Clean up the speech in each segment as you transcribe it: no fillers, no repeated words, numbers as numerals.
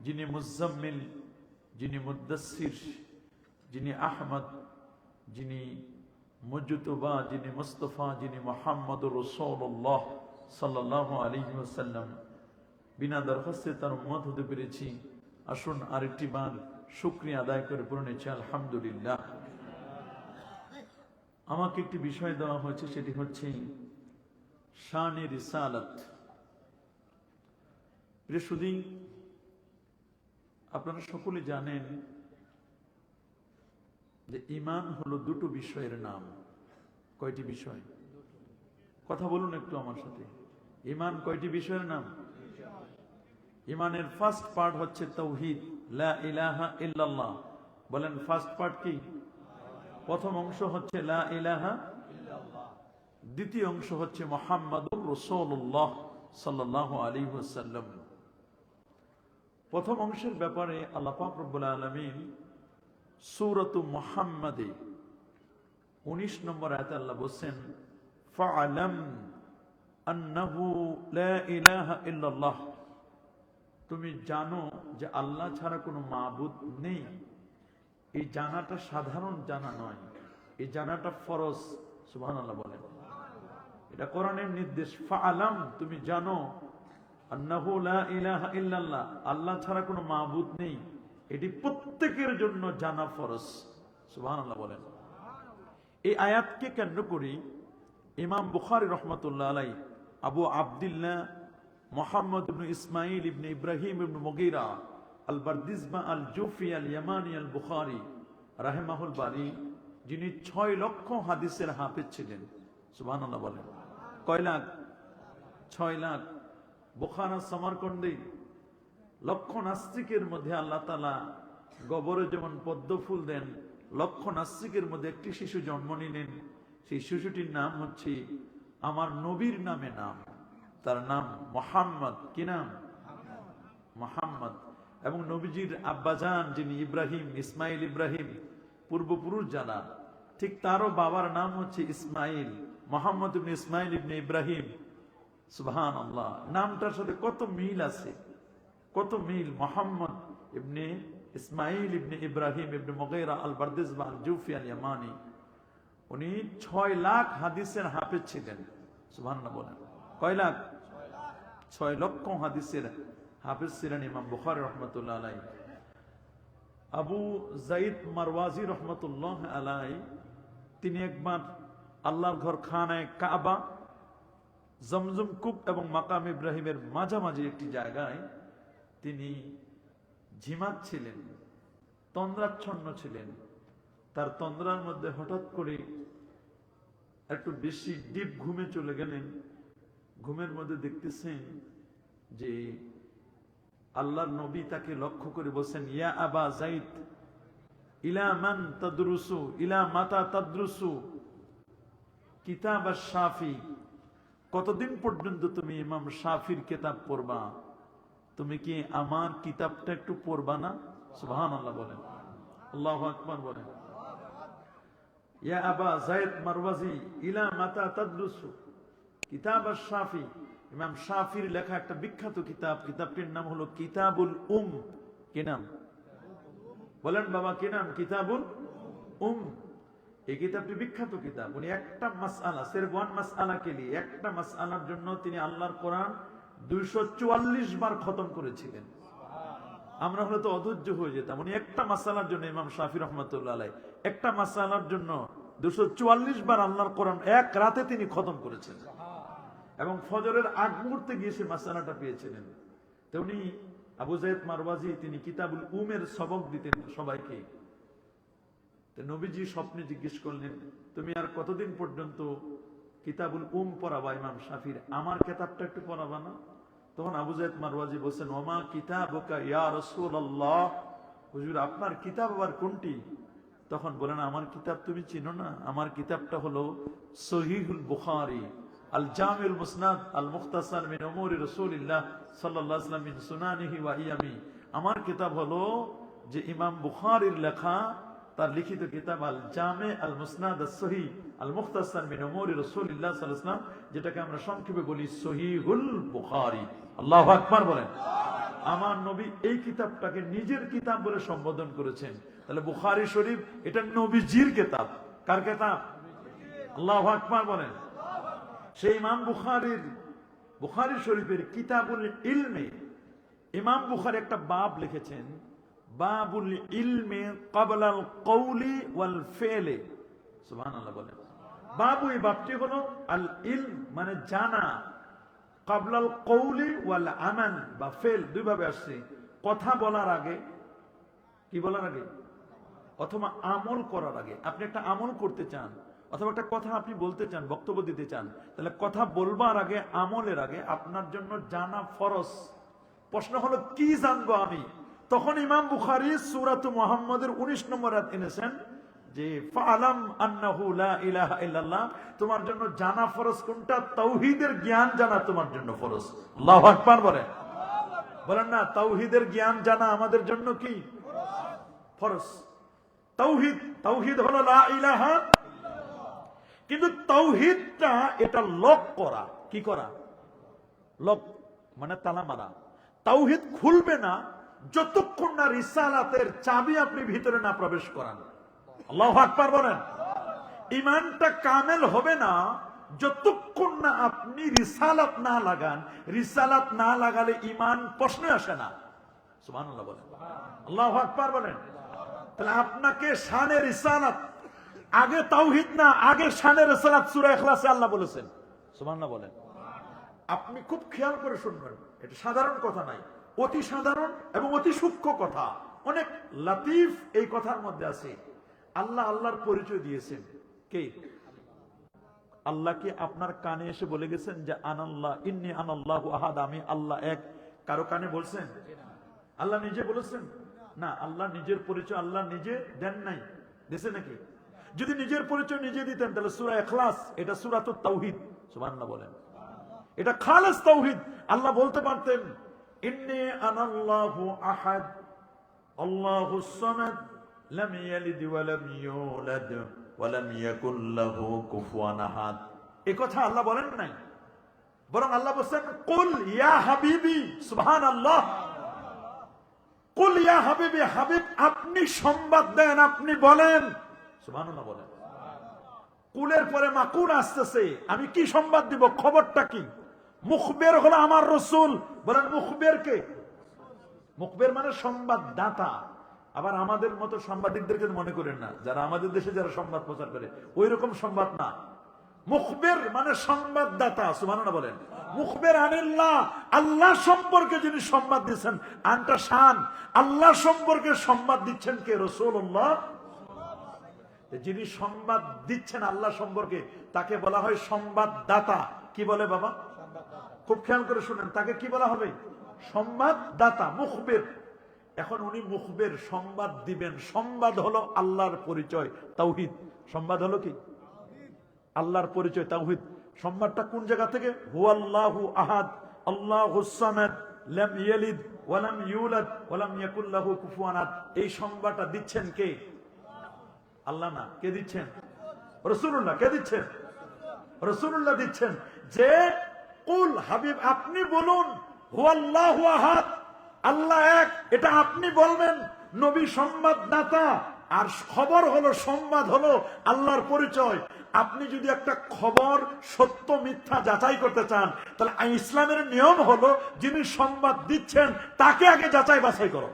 যিনি মুজাম্মিল, যিনি মুদ্দাসসির, যিনি আহমদ, যিনি মুজতবা, যিনি মুস্তফা, যিনি মুহাম্মদুর রাসূলুল্লাহ সাল্লাল্লাহু আলাইহি ওয়াসাল্লাম, বিনা দরখাস্তে তার উম্মত হতে পেরেছি। আসুন আরেকটি বার শুকরিয়া আদায় করে পড়ে নিচ্ছি আলহামদুলিল্লাহ। আমাকে একটি বিষয় দেওয়া হয়েছে, সেটি হচ্ছে শানে রিসালাত। প্রিয় সুধী, আপনারা সকলে জানেন যে ঈমান হলো দুটো বিষয়ের নাম। কয়টি বিষয়? কথা বলুন একটু আমার সাথে। ঈমান কয়টি বিষয়ের নাম? ঈমানের ফার্স্ট পার্ট হচ্ছে তাওহীদ, লা ইলাহা ইল্লাল্লাহ। বলেন ফার্স্ট পার্ট কি? প্রথম অংশ হচ্ছে লা ইলাহা ইল্লাল্লাহ, দ্বিতীয় অংশ হচ্ছে মুহাম্মাদুর রাসূলুল্লাহ সাল্লাল্লাহু আলাইহি ওয়াসাল্লাম। প্রথম অংশের ব্যাপারে আল্লাহ পাক রব্বুল আলামিন সূরাতু মুহাম্মাদে 19 নম্বর আয়াতে আল্লাহ বলেন, ফাআলাম আন্নাহু লা ইলাহা ইল্লাল্লাহ, তুমি জানো যে আল্লাহ ছাড়া কোনো মাবুদ নেই। এই জানাটা সাধারণ জানা নয়, এই জানাটা ফরজ। সুবহানাল্লাহ বলেন। এটা কোরআনের নির্দেশ। ফাআলাম, তুমি জানো, আন্নাহু লা ইলাহা ইল্লাল্লাহ, আল্লাহ ছাড়া কোনো মাবুদ নেই। এটি প্রত্যেকের জন্য জানা ফরজ। সুবহানাল্লাহ বলেন। এই আয়াতকে কেন্দ্র করি ইমাম বুখারী রাহমাতুল্লাহ আলাইহি আবু আব্দুল্লাহ মুহাম্মদ ইবনে ইসমাঈল ইবনে ইব্রাহিম ইবনে মুগীরা আল বারদিজবা আল জুফি আল ইয়ামানি আল বুখারী রাহিমাহুল বারী, যিনি 6 লক্ষ হাদিসের হাফেজ ছিলেন। সুবহানাল্লাহ বলেন। কয় লাখ? 6 লাখ। বুখারা সামারকন্ডে লক্ষ নাস্তিকের মধ্যে আল্লাহ তাআলা গবরে যেমন পদ্ম ফুল দেন, লক্ষ নাস্তিকের মধ্যে একটি শিশু জন্ম নিলেন। সেই শিশুটির নাম হচ্ছে আমার নবীর নামে নাম, তার নাম মুহাম্মদ। কি নাম? মুহাম্মদ। এবং নবীজির আব্বাজান যিনি ইব্রাহিম, ইসমাইল ইব্রাহিম, পূর্বপুরুষ যারা, ঠিক তারও বাবার নাম হচ্ছে ইসমাইল, মুহাম্মদ ইবনে ইসমাইল ইবনে ইব্রাহিম। সুবহানাল্লাহ, নামটার সাথে কত মিল আছে, কত মিল। মুহাম্মদ ইবনে ইসমাইল ইবনে ইব্রাহিম ইবনে মুগীরা আল বারদিজবা আল জুফি আল ইয়ামানি, উনি 6 লাখ হাদিসের হাফেজ ছিলেন। সুবহানাল্লাহ বলেন। কয় লাখ? 6 লক্ষ হাদিসের হাফেজ ছিলেন ইমাম বুখারী রাহমাতুল্লাহ আলাইহি। আবু যায়েদ মারওয়াজি রাহমাতুল্লাহ আলাইহি, তিনি একবার আল্লাহর ঘর খানায়ে কাবা, জমজম কূপ এবং মাকাম ইব্রাহিমের মাঝামাঝি একটি জায়গায় তিনি ঝিমাচ্ছিলেন, তন্দ্রাচ্ছন্ন ছিলেন। তার তন্দ্রার মধ্যে হঠাৎ করে একটু বেশি ডিপ ঘুমে চলে গেলেন। ঘুমের মধ্যে দেখতেছেন যে আল্লাহর নবী তাকে লক্ষ্য করে বলছেন, ইয়া আবা যায়েদ, ইলা মান তাদরুসু, ইলা মাতা তাদরুসু কিতাব আশ-শাফি, কতদিন পর্যন্ত তুমি ইমাম শাফির কিতাব পড়বা? তুমি কি আমার কিতাবটা একটু পড়বা না? সুবহানাল্লাহ বলেন। আল্লাহু আকবার বলেন। ইয়া আবা যায়েদ মারওয়াজি, ইলা মাতা তাদরুসু কিতাব আশ-শাফি, ইমাম শাফির লেখা একটা বিখ্যাত কিতাব, কিতাবটির নাম হলো কিতাবুল কি নাম? বলেন বাবা, কি নাম? কিতাবুল এই কিতাবটি বিখ্যাত কিতাব। উনি একটা মাসআলা, সির্ফ ওয়ান মাসআলা কে লিয়ে, একটা মাসআলার জন্য তিনি আল্লাহর কোরআন 244 বার খতম করেছিলেন। আমরা হলে তো অধৈর্য হয়ে যেতাম। উনি একটা মাসআলার জন্য, ইমাম শাফি রাহমাতুল্লাহ আলাইহি একটা মাসআলার জন্য 244 বার আল্লাহর কোরআন এক রাতে তিনি খতম করেছেন, এবং ফজরের আগ মুহূর্তে গিয়ে সে মাসআলাটা পেয়েছিলেন। তো উনি আবু যায়েদ মারওয়াজি, তিনি কিতাবুল এর সবক দিতেন সবাইকে। তো নবীজি স্বপ্নে জিজ্ঞেস করলেন, তুমি আর কতদিন পর্যন্ত কিতাবুল পড়াবা ইমাম শাফির? আমার কিতাবটা একটু পড়াবা না? তখন আবু যায়েদ মারওয়াজি বলছেন, ওমা কিতাবুকা ইয়া রাসূলুল্লাহ, হুজুর আপনার কিতাব আবার কোনটি? তখন বলেন, আমার কিতাব তুমি চিনো না? আমার কিতাবটা হলো সহিহুল বুখারী, আল জামিউল মুসনাদ আল মুখতাসার মিন উমুরি রাসূলিল্লাহ সাল্লাল্লাহু আলাইহি ওয়াসাল্লাম মিন সুনানিহি ওয়া ইয়ামি। আমার কিতাব হলো যে ইমাম বুখারীর লেখা, তার লিখিত কিতাব আল জামে আল মুসনাদ আস সহিহ আল মুখতাসার মিন উমুরি রাসূলিল্লাহ সাল্লাল্লাহু আলাইহি ওয়াসাল্লাম, যেটাকে আমরা সংক্ষেপে বলি সহিহুল বুখারী। আল্লাহু আকবার বলেন। আমার নবী এই কিতাবটাকে নিজের কিতাব বলে সম্বোধন করেছেন। তাহলে বুখারী শরীফ এটা নবীজির কিতাব। কার কিতাব? আল্লাহু আকবার বলেন। সেই ইমাম বুখারী শরীফের কিতাবুল ইলমে ইমাম বুখারী একটা বাব লিখেছেন, বাবুল ইলমে ক্বাবলাল কওলি ওয়াল ফি'লি। সুবহানাল্লাহ বলেন। বাবু, এই বাবটি হলো আল ইলম মানে জানা, ক্বাবলাল কওলি ওয়াল আমাল বা ফেল দুই ভাবে আসছে। কথা বলার আগে, কি বলার আগে অথবা আমল করার আগে। আপনি একটা আমল করতে চান অথবা একটা কথা আপনি বলতে চান, বক্তব্য দিতে চান, তাহলে কথা বলবার আগে, আমলের আগে আপনার জন্য জানা ফরজ। প্রশ্ন হলো কি জানবো আমি? তখন ইমাম বুখারী সূরাত মুহাম্মাদের 19 নম্বর আয়াত এনেছেন যে ফাআলাম আন্নাহু লা ইলাহা ইল্লাল্লাহ, তোমার জন্য জানা ফরজ কোনটা? তাওহীদের জ্ঞান জানা তোমার জন্য ফরজ। আল্লাহু আকবার বলেন। বলেন না, তাওহীদের জ্ঞান জানা আমাদের জন্য কি ফরজ? তাওহীদ হলো লা ইলাহা, কিন্তু তাওহীদটা এটা লক করা। কি করা? লক মানে তালা মারা। তাওহীদ খুলবে না যতক্ষণ না রিসালাতের চাবি আপনি ভিতরে না প্রবেশ করান। আল্লাহু আকবার বলেন। ঈমানটা কামেল হবে না যতক্ষণ না আপনি রিসালাত না লাগান। রিসালাত না লাগালে ঈমান প্রশ্নে আসে না। সুবহানাল্লাহ বলেন। আল্লাহু আকবার বলেন। তাহলে আপনাকে শানে রিসালাত, আগে তাওহীদ না, আগে শানে রিসালাত সূরা ইখলাসে আল্লাহ বলেছেন। সুবহানাল্লাহ বলেন। আপনি খুব খেয়াল করে শুনবেন, এটা সাধারণ কথা নাই, অতি সাধারণ এবং অতি সূক্ষ্ম কথা। অনেক লতিফ এই কথার মধ্যে আছে। আল্লাহ আল্লাহর পরিচয় দিয়েছেন। কে? আল্লাহ কি আপনার কানে এসে বলে গেছেন যে আনাল্লাহ, ইন্নী আনাল্লাহু আহাদ, আমি আল্লাহ এক? কারো কানে বলছেন? আল্লাহ নিজে বলেছেন? না, আল্লাহ নিজের পরিচয় আল্লাহ নিজে দেন নাই। দিয়েছে নাকি? যদি নিজের পরিচয় নিজে দিতেন তাহলে সূরা ইখলাস এটা সূরাতুত তাওহীদ। সুবহানাল্লাহ বলেন। এটা খালেস তাওহীদ। আল্লাহ বলতে পারতেন ইন্নী আনাল্লাহু আহাদ আল্লাহুস সামাদ লাম ইয়ালিদ ওয়া লাম ইউলাদ ওয়া লাম ইয়াকুল লাহু কুফুয়ান আহাদ। এই কথা আল্লাহ বলেন নাই, বরং আল্লাহ বলেন কুল ইয়া হাবিবি। সুবহানাল্লাহ। কুল ইয়া হাবিবি, হাবিব আপনি সংবাদ দেন, আপনি বলেন। সুবহানাল্লাহ বলেন। কুলের পরে মাকুল আসতেছে, আমি কি সংবাদ দিব? খবরটা কি? মুখবের হলো আমার রাসূল। বলেন মুখবের কে? মুখবের মানে সংবাদদাতা। আবার আমাদের মতো সাংবাদিকদেরকে মনে করেন না, যারা আমাদের দেশে যারা সংবাদ প্রচার করে ওই রকম সংবাদ না। মুখবের মানে সংবাদদাতা। সুবহানাল্লাহ বলেন। মুখবের আনিল্লাহ, আল্লাহ সম্পর্কে যিনি সংবাদ দিচ্ছেন, আনটা শান। আল্লাহ সম্পর্কে সংবাদ দিচ্ছেন কে? রাসূলুল্লাহ। যিনি সংবাদ দিচ্ছেন আল্লাহ সম্পর্কে তাকে বলা হয় সংবাদদাতা। কি বলে বাবা? খুব খেয়াল করে শুনেন, তাকে কি বলা হবে? সংবাদদাতা, মুখবের। এখন উনি মুখবের, সংবাদ দিবেন। সংবাদ হলো আল্লাহর পরিচয়, তাওহীদ। সংবাদ হলো কি? আল্লাহর পরিচয়, তাওহীদ। সংবাদটা কোন জায়গা থেকে? হুয়াল্লাহু আহাদ আল্লাহুস সামাদ লাম ইয়ালিদ ওয়া লাম ইউলাদ ওয়া লাম ইয়াকুল লাহু কুফুয়ান আহাদ। এই সংবাদটা দিচ্ছেন কে? আল্লাহ না। কে দিচ্ছেন? রাসূলুল্লাহ। কে দিচ্ছেন? রাসূলুল্লাহ দিচ্ছেন যে কুল, হাবিব আপনি বলুন হুয়াল্লাহু আহাদ, আল্লাহ এক, এটা আপনি বলবেন। নবী সংবাদদাতা, আর খবর হলো, সংবাদ হলো আল্লাহর পরিচয়। আপনি যদি একটা খবর সত্য মিথ্যা যাচাই করতে চান, তাহলে ইসলামের নিয়ম হলো যিনি সংবাদ দিচ্ছেন তাকে আগে যাচাই বাছাই করো।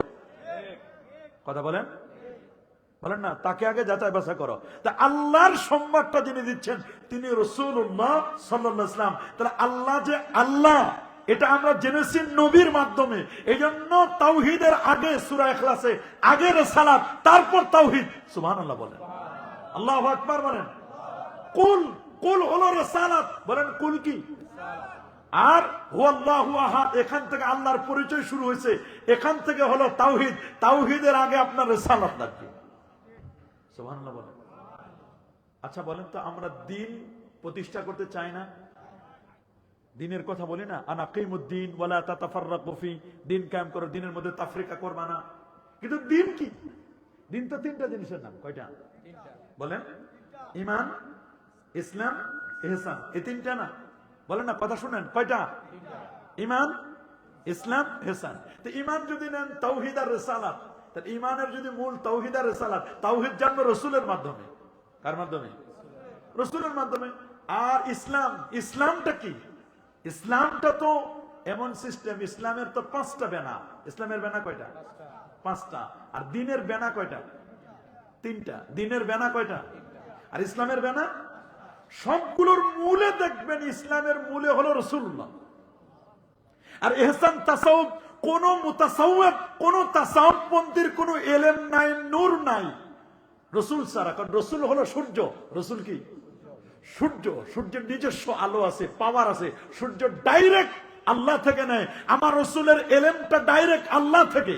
কথা বলেন? বলেন না, তাকে আগে যাচাই বাছাই করো। তা আল্লাহর সংবাদটা যিনি দিচ্ছেন তিনি রাসূলুল্লাহ সাল্লাল্লাহু আলাইহি ওয়াসাল্লাম। তাহলে আল্লাহ যে আল্লাহ এটা আমরা জেনেছি নবীর মাধ্যমে। এই জন্য তাওহীদের আগে সূরা ইখলাসে আগে রিসালাত, তারপর তাওহীদ। সুবহানাল্লাহ বলেন। আল্লাহু আকবার বলেন। কুল, কুল হলো রিসালাত। বলেন কুল কি? আর হুয়াল্লাহু আহাদ, এখান থেকে আল্লাহর পরিচয় শুরু হয়েছে, এখান থেকে হলো তাওহীদ। তাওহীদের আগে আপনার রিসালাত লাগবে। সুবহানাল্লাহ বলেন। আচ্ছা বলেন তো, আমরা দিন প্রতিষ্ঠা করতে চাই না? দিনের কথা বলি না, আনা কিমুদ্দিন ওয়ালা তাতাফাররাকু ফি, দিন কায়েম করো, দিনের মধ্যে তাফরিকা করবা না। কিন্তু দিন কি? দিন তো তিনটা জিনিসের নাম। কয়টা? বলেন। ঈমান, ইসলাম, ইহসান। এই তিনটা না? বলেন না, কথা শুনেন। কয়টা? ঈমান, ইসলাম ইহসান। তো ঈমান যদি নেন তাওহীদ আর রিসালাত, তাহলে ঈমানের যদি মূল তাওহীদ আর রিসালাত, তাওহীদ জানবে রাসূলের মাধ্যমে। কার মাধ্যমে? রাসূলের মাধ্যমে। আর ইসলাম, ইসলামটা কি? ইসলামটা তো এমন সিস্টেম, ইসলামের তো 5টা বেনা। ইসলামের বেনা কয়টা? 5টা। আর দ্বীনের বেনা কয়টা? 3টা। দ্বীনের বেনা কয়টা? আর ইসলামের বেনা? সবগুলোর মূলে দেখবেন ইসলামের মূলে হলো রাসূলুল্লাহ। আর ইহসান তাসাউফ কোন মুতাসাউফ, কোন তাসাউফপন্থীর কোন ইলম নাই, নূর নাই রাসূল ছাড়া। কারণ রাসূল হলো সূর্য। রাসূল কি? সূর্য। সূর্যের নিজস্ব আলো আছে, পাওয়ার আছে। সূর্য ডাইরেক্ট আল্লাহ থেকে নেয়। আমার রাসূলের ইলমটা ডাইরেক্ট আল্লাহ থেকে।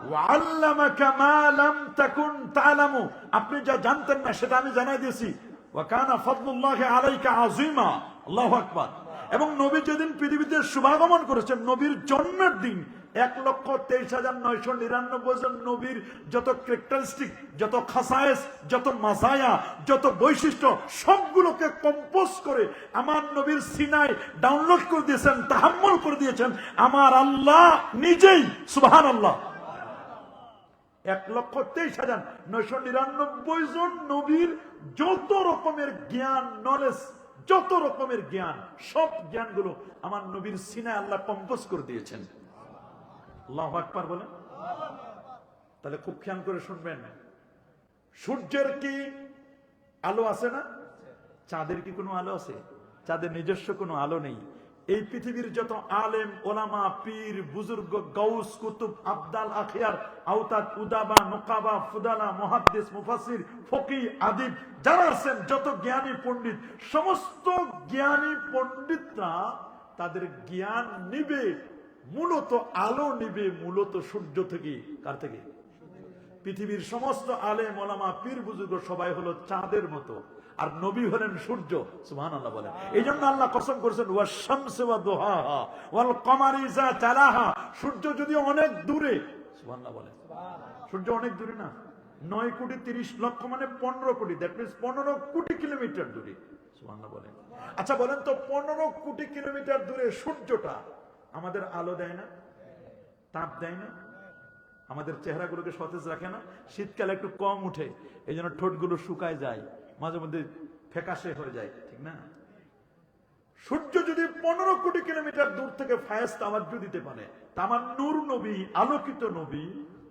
ওয়াল্লামাকা মা লাম তাকুন তা'লামু, আপনি যা জানতেন না সেটা আমি জানাই দিয়েছি। ওয়া কানা ফাদলুল্লাহি আলাইকা আযীমা। আল্লাহু আকবার। এবং নবী যেদিন পৃথিবীতে শুভাগমন করেছেন, নবীর জন্মের দিন 1,23,999 জন নবীর যত ক্যারেক্টারিস্টিক, যত খাসায়েস, যত মাসায়া, যত বৈশিষ্ট্য, সবগুলোকে কম্পোজ করে আমার নবীর সিনায় ডাউনলোড করে দিয়েছেন, তাহাম্মুল করে দিয়েছেন আমার আল্লাহ নিজেই। সুবহানাল্লাহ। 1,23,999 জন নবীর যত রকমের জ্ঞান, নলেজ, যত রকমের জ্ঞান, সব জ্ঞানগুলো আমার নবীর সিনায় আল্লাহ কম্পোজ করে দিয়েছেন। আল্লাহু আকবার বলেন। তাহলে খুব খেয়াল করে শুনবেন, সূর্যের কি আলো আছে না? চাঁদের কি কোনো আলো আছে? চাঁদের নিজস্ব কোনো আলো নেই। এই পৃথিবীর যত আলেম, ওলামা, পীর, বুজুর্গ, গাউস, কুতুব, আবদাল, আখিয়ার, আওতাদ, উদাবা, নুকাবা, ফুদালা, মুহাদ্দিস, মুফাসসির, ফকিহ, আদিব যারা আছেন, যত জ্ঞানী পণ্ডিত, সমস্ত জ্ঞানী পণ্ডিতরা তাদের জ্ঞান নিবে মূলত, আলো নিবে মূলত সূর্য থেকে। কার থেকে? পৃথিবীর সমস্ত আলেম, ওলামা, পীর, বুজুর্গ সবাই হলো চাঁদের মতো, আর নবী হলেন সূর্য। সুবহানাল্লাহ বলেন। এই জন্য আল্লাহ কসম করেছেন ওয়াশ শামসি ওয়া দুহাহা ওয়াল কমারি ইযা তালাহা। সূর্য যদি অনেক দূরে, সুবহানাল্লাহ বলেন, সূর্য অনেক দূরে না, 9,30,00,000 মানে 15 কোটি, দ্যাট মিন্স 15 কোটি কিলোমিটার দূরে। সুবহানাল্লাহ বলেন। আচ্ছা বলেন তো, 15 কোটি কিলোমিটার দূরে সূর্যটা আমাদের আলো দেয় না, তাপ দেয় না, আমাদের চেহারাগুলোকে সতেজ রাখে না? শীতকালে একটু কম উঠে, এই জন্য ঠোঁটগুলো শুকায় যায়, মাঝে মধ্যে ফ্যাকাশে হয়ে যায়, ঠিক না? সূর্য যদি 15 কোটি কিলোমিটার দূর থেকে ফায়েজ তাওয়াজ্জু দিতে পারে, তা আমার নূর নবী, আলোকিত নবী,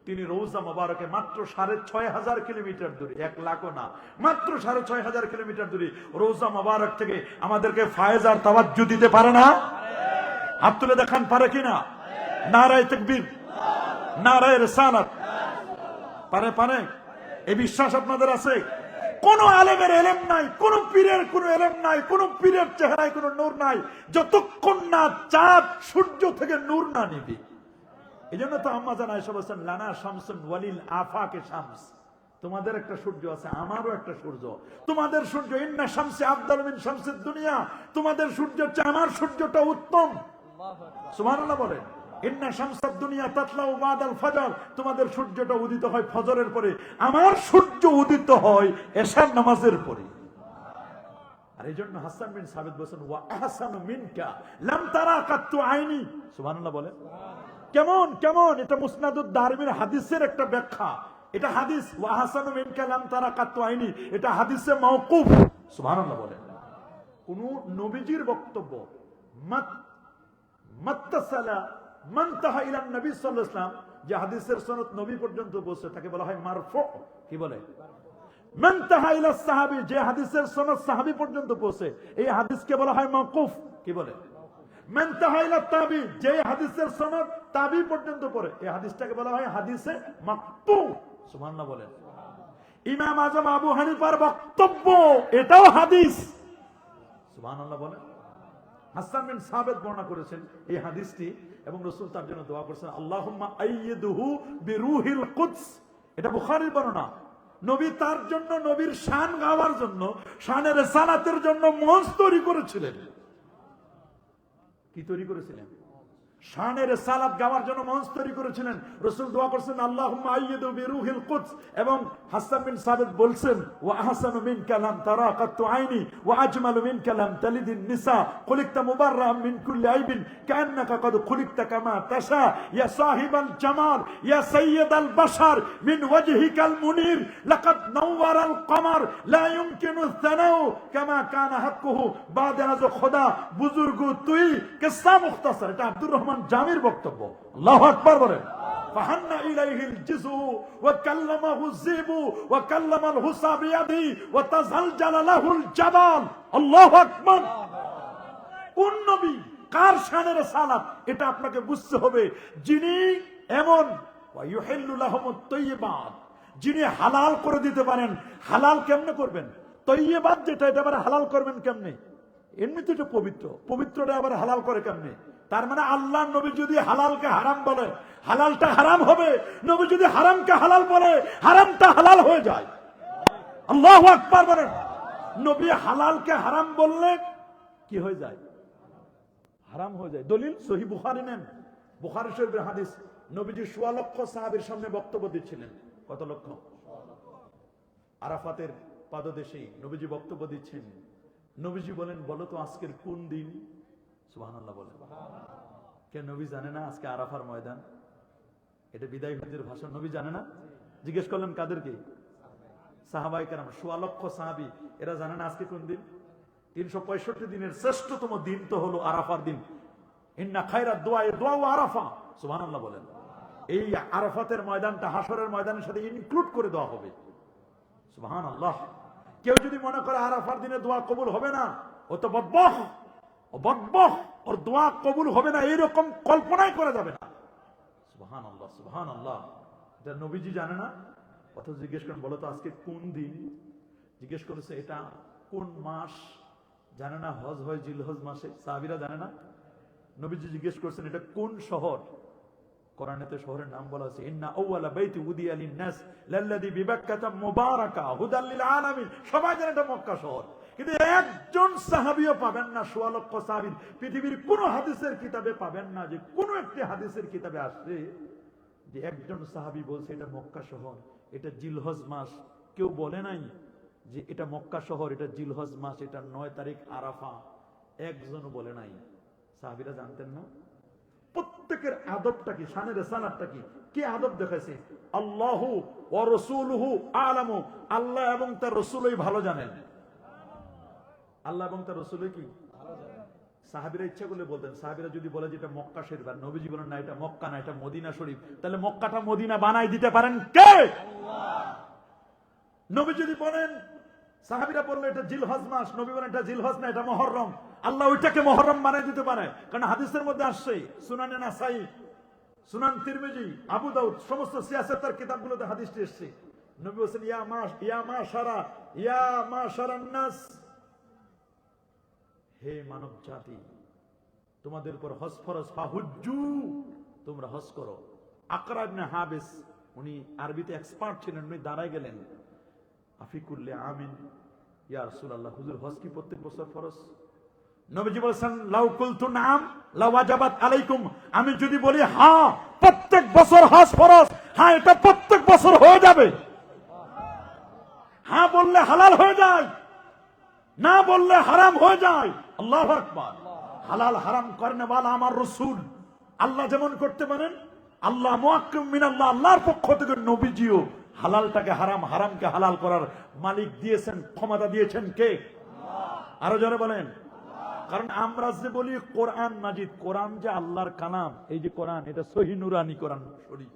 তিনি রওজা মোবারকে মাত্র 6,500 কিলোমিটার দূরে, 1 লাখও না, মাত্র 6,500 কিলোমিটার দূরে রওজা মোবারক থেকে আমাদেরকে ফায়েজ আর তাওয়াজ্জু দিতে পারে না? হাত তুলে দেখান পারে কিনা? নারায়ে তাকবীর, নারায়ে রিসালাত। পারে? পারে? এই বিশ্বাস আপনাদের আছে? কোন আলেমের এলেম নাই, কোন পীরের কোন এলেম নাই, কোন পীরের চেহারায় কোন নূর নাই যতক্ষণ না চাঁদ সূর্য থেকে নূর না নিবে। এই জন্য তো আম্মা জান আয়েশা বলেন, লানা শামসুন ওয়ালিল আফাকে শামস। তোমাদের একটা সূর্য আছে, আমারও একটা সূর্য। তোমাদের সূর্য ইন্না শামসি আফদালু মিন শামসিদ দুনিয়া, তোমাদের সূর্যের চেয়ে আমার সূর্যটা উত্তম। সুবহানাল্লাহ বলেন। ইন্না শামসাদ দুনিয়া তাতলাউ বাদাল ফজর, তোমাদের সূর্যটা উদিত হয় ফজরের পরে, আমার সূর্য উদিত হয় এশার নামাজের পরে। আর এই জন্য হাসান বিন সাবিত বলেন, ওয়া আহসানু মিনকা লাম তারা কাত্তু আইনি। সুবহানাল্লাহ বলেন। কেমন কেমন? এটা মুসনাদুদ দারমির হাদিসের একটা ব্যাখ্যা। এটা হাদিস, ওয়া আহসানু মিনকা লাম তারা কাত্তু আইনি, এটা হাদিসে মাওকুফ। সুবহানাল্লাহ বলেন। কোন নবীজির বক্তব্য মাত্তাসালা মানতাহা ইলা নবী সাল্লাল্লাহু আলাইহি ওয়াসাল্লাম, যে হাদিসের সনদ নবী পর্যন্ত পৌঁছে, তাকে বলা হয় মারফু। কি বলে? মানতাহা ইলা সাহাবী, যে হাদিসের সনদ সাহাবী পর্যন্ত পৌঁছে, এই হাদিসকে বলা হয় মাওকুফ। কি বলে? মানতাহা ইলা তাবী, যে হাদিসের সনদ তাবী পর্যন্ত পড়ে, এই হাদিসটাকে বলা হয় হাদিসে মাকতু। সুবহানাল্লাহ বলেন। ইমাম আযম আবু হানিফার বক্তব্য, এটাও হাদিস। সুবহানাল্লাহ বলেন। হাসান বিন সাবিত বর্ণনা করেছেন এই হাদিসটি, এবং রাসূল তার জন্য দোয়া করেছেন, আল্লাহুম্মা আইয়িদহু বিরূহিল কুদস। এটা বুখারীর বর্ণনা। নবী তার জন্য, নবীর শান গাওয়ার জন্য, শানে রিসালাতের জন্য মঞ্চ তৈরি করেছিলেন। কি তৈরি করেছিলেন? শানের সালাত গাওয়ার জন্য মঞ্চ তৈরি করেছিলেন। রাসূল দোয়া করেছেন আল্লাহুম্মা আইয়িদু বিরুহিল কুদস, এবং হাসান বিন সাবিত বলছেন ওয়া আহসানু মিনকা লাম তারা কাত্তু আইনি ওয়া আজমালু মিনকা লাম তালিদিন নিসা খুলিকতা মুবাররাআন মিন কুল্লি আইবিন কান্নাকা কদ খুলিকতা কামা তাশা ইয়া সাহিবাল জামাল ইয়া সাইয়্যিদাল বাশার মিন ওয়াজহিকাল মুনির লাকাদ নাওয়ারাল কমার লা ইউমকিনু সানাউ কামা কানা হাক্কুহু বাদে আজ খোদা বুজুর্গ তুই কিসসা মুখতাসার। এটা আব্দুর রহমান জামির বক্তব্য। আল্লাহু আকবার বলেন। ফাহান্না ইলাইহিল জিজু ওয়া কাল্লামাহু যিবু ওয়া কাল্লামাল হুসা বিয়াদি ওয়া তাজালজালা লাহুল জাবাল। আল্লাহু আকবার। কোন নবী, কার শানের সালাত, এটা আপনাকে বুঝতে হবে। যিনি এমন ওয়া ইউহিল্লু লাহুমুত তাইয়্যিবাত, যিনি হালাল করে দিতে পারেন। হালাল কেমনে করবেন? তাইয়্যিবাত যেটা, এটা আবার হালাল করবেন কেমনে? এমনিতে তো পবিত্র, পবিত্রটা আবার হালাল করে কেমনে? তার মানে আল্লাহর নবী যদি হালালকে হারাম বলে, হালালটা হারাম হবে। নবী যদি হারামকে হালাল বলে, হারামটা হালাল হয়ে যায়। আল্লাহু আকবার বলেন। নবী হালালকে হারাম বললে কি হয়ে যায়? হারাম হয়ে যায়। দলিল সহিহ বুখারী নেন, বুখারী শরীফের হাদিস। নবীজি ১৬ লক্ষ সাহাবীর সামনে বক্তব্য দিচ্ছিলেন। কত লক্ষ? আরাফাতের পাদদেশে নবীজি বক্তব্য দিচ্ছেন। নবীজি বলেন, বলো তো আজকের কোন দিন? সুবহানাল্লাহ বলেন। কে নবী জানে না আজকে আরাফার ময়দান? এটা বিদায় হজের ভাষণ। নবী জানে না? জিজ্ঞেস করলেন কাদেরকে? সাহাবায়ে কেরাম, ১৬ লক্ষ সাহাবী, এরা জানে না আজকে কোন দিন? ৩৬৫ দিনের শ্রেষ্ঠতম দিন তো হলো আরাফার দিন। ইন্না খায়রাদ দুআয়ে দুআউ আরাফা। সুবহানাল্লাহ বলেন। এই আরাফাতের ময়দানটা হাসরের ময়দানের সাথে ইনক্লুড করে দেওয়া হবে। সুবহানাল্লাহ। কেউ যদি মনে করে আরাফার দিনে দোয়া কবুল হবে না, ও তো বদবখ, ও বদবখ, ওর দোয়া কবুল হবে না, এরকম কল্পনাই করা যাবে না। সুবহানাল্লাহ, সুবহানাল্লাহ। এটা নবীজি জানে না। অথচ জিজ্ঞেস করেন, বলো তো আজকে কোন দিন? জিজ্ঞেস করেছে এটা কোন মাস? জানে না। হজ হয় জিলহজ মাসে, সাহাবীরা জানে না। নবীজি জিজ্ঞেস করছেন এটা কোন শহর? কোরআনেতে শহরের নাম বলা আছে, ইন্না আউওয়ালা বাইতি উদিয়া লিন-নাস লাল্লাযী বিবাক্কাতা মুবারাকা হুদাল লিল আলামিন। সবাই জানে এটা মক্কা শহর, কিন্তু একজন সাহাবীও পাবেন না। ১৬ লক্ষ সাহাবীর পৃথিবীর কোন হাদিসের কিতাবে পাবেন না যে কোন একটি হাদিসের কিতাবে আসছে যে একজন সাহাবী বলছে এটা মক্কা শহর, এটা জিলহজ মাস। কেউ বলে নাই যে এটা মক্কা শহর, এটা জিলহজ মাস, এটা ৯ তারিখ আরাফা। একজনও বলে নাই। সাহাবীরা জানতেন না। প্রত্যেকের আদবটা কি, শানের রিসালাতটা কি, কি আদব দেখাইছে? আল্লাহু ওয়া রাসূলুহু আ'লামু, আল্লাহ এবং তার রাসূলই ভালো জানেন। আল্লাহ এবং তার রাসূলই কি ভালো জানেন। সাহাবীরা ইচ্ছা করলে বলতেন। সাহাবীরা যদি বলে যে এটা মক্কা শরীফ, আর নবীজি বলেন না এটা মক্কা না, এটা মদিনা শরীফ, তাহলে মক্কাটা মদিনা বানাই দিতে পারেন কে? আল্লাহ। নবী যদি বলেন, সাহাবীরা বললো এটা জিলহজ মাস, নবী বলেন এটা জিলহজ না, এটা মুহররম, আল্লাহ ওইটাকে মুহররম বানাই দিতে পারে। কারণ হাদিসের মধ্যে আসছে, সুনানে নাসাই, সুনান তিরমিজি, আবু দাউদ, সমস্ত সিয়াসতের কিতাবগুলোতে হাদিসটি এসেছে। নবী বলেন ইয়া মাশারান নাস, হে মানব জাতি, তোমাদের উপর হজ ফরজ, ফাহুজ্জু, তোমরা হজ করো। আকরা ইবনে হাবিস, উনি আরবিতে এক্সপার্ট ছিলেন, উনি দাঁড়ায় গেলেন, আফিকুল্লি আমিন ইয়া রাসূলুল্লাহ, হুজুর হজ কি প্রত্যেক বছর ফরজ? নবীজি বলেছেন লাউ কুলতু নাম লাওয়াজাবাত আলাইকুম, আমি যদি বলি হ্যাঁ প্রত্যেক বছর হজ ফরজ, হ্যাঁ এটা প্রত্যেক বছর হয়ে যাবে। হ্যাঁ বললে হালাল হয়ে যায়, না বললে হারাম হয়ে যায়। আল্লাহু আকবার। হালাল হারাম করনে ওয়ালা আমার রাসূল। আল্লাহ যেমন করতে পারেন, আল্লাহ মুআক্কিম মিনাল্লাহ, আল্লাহর পক্ষ থেকে নবীজিও হালালটাকে হারাম, হারামকে হালাল করার মালিক দিয়েছেন, ক্ষমতা দিয়েছেন কে? আল্লাহ। আরো জোরে বলেন। কারণ আমরা যে বলি কোরআন মাজিদ, কোরআন যে আল্লাহর কালাম, এই যে কোরআন এটা সহিহ নুরানি কোরআন শরীফ,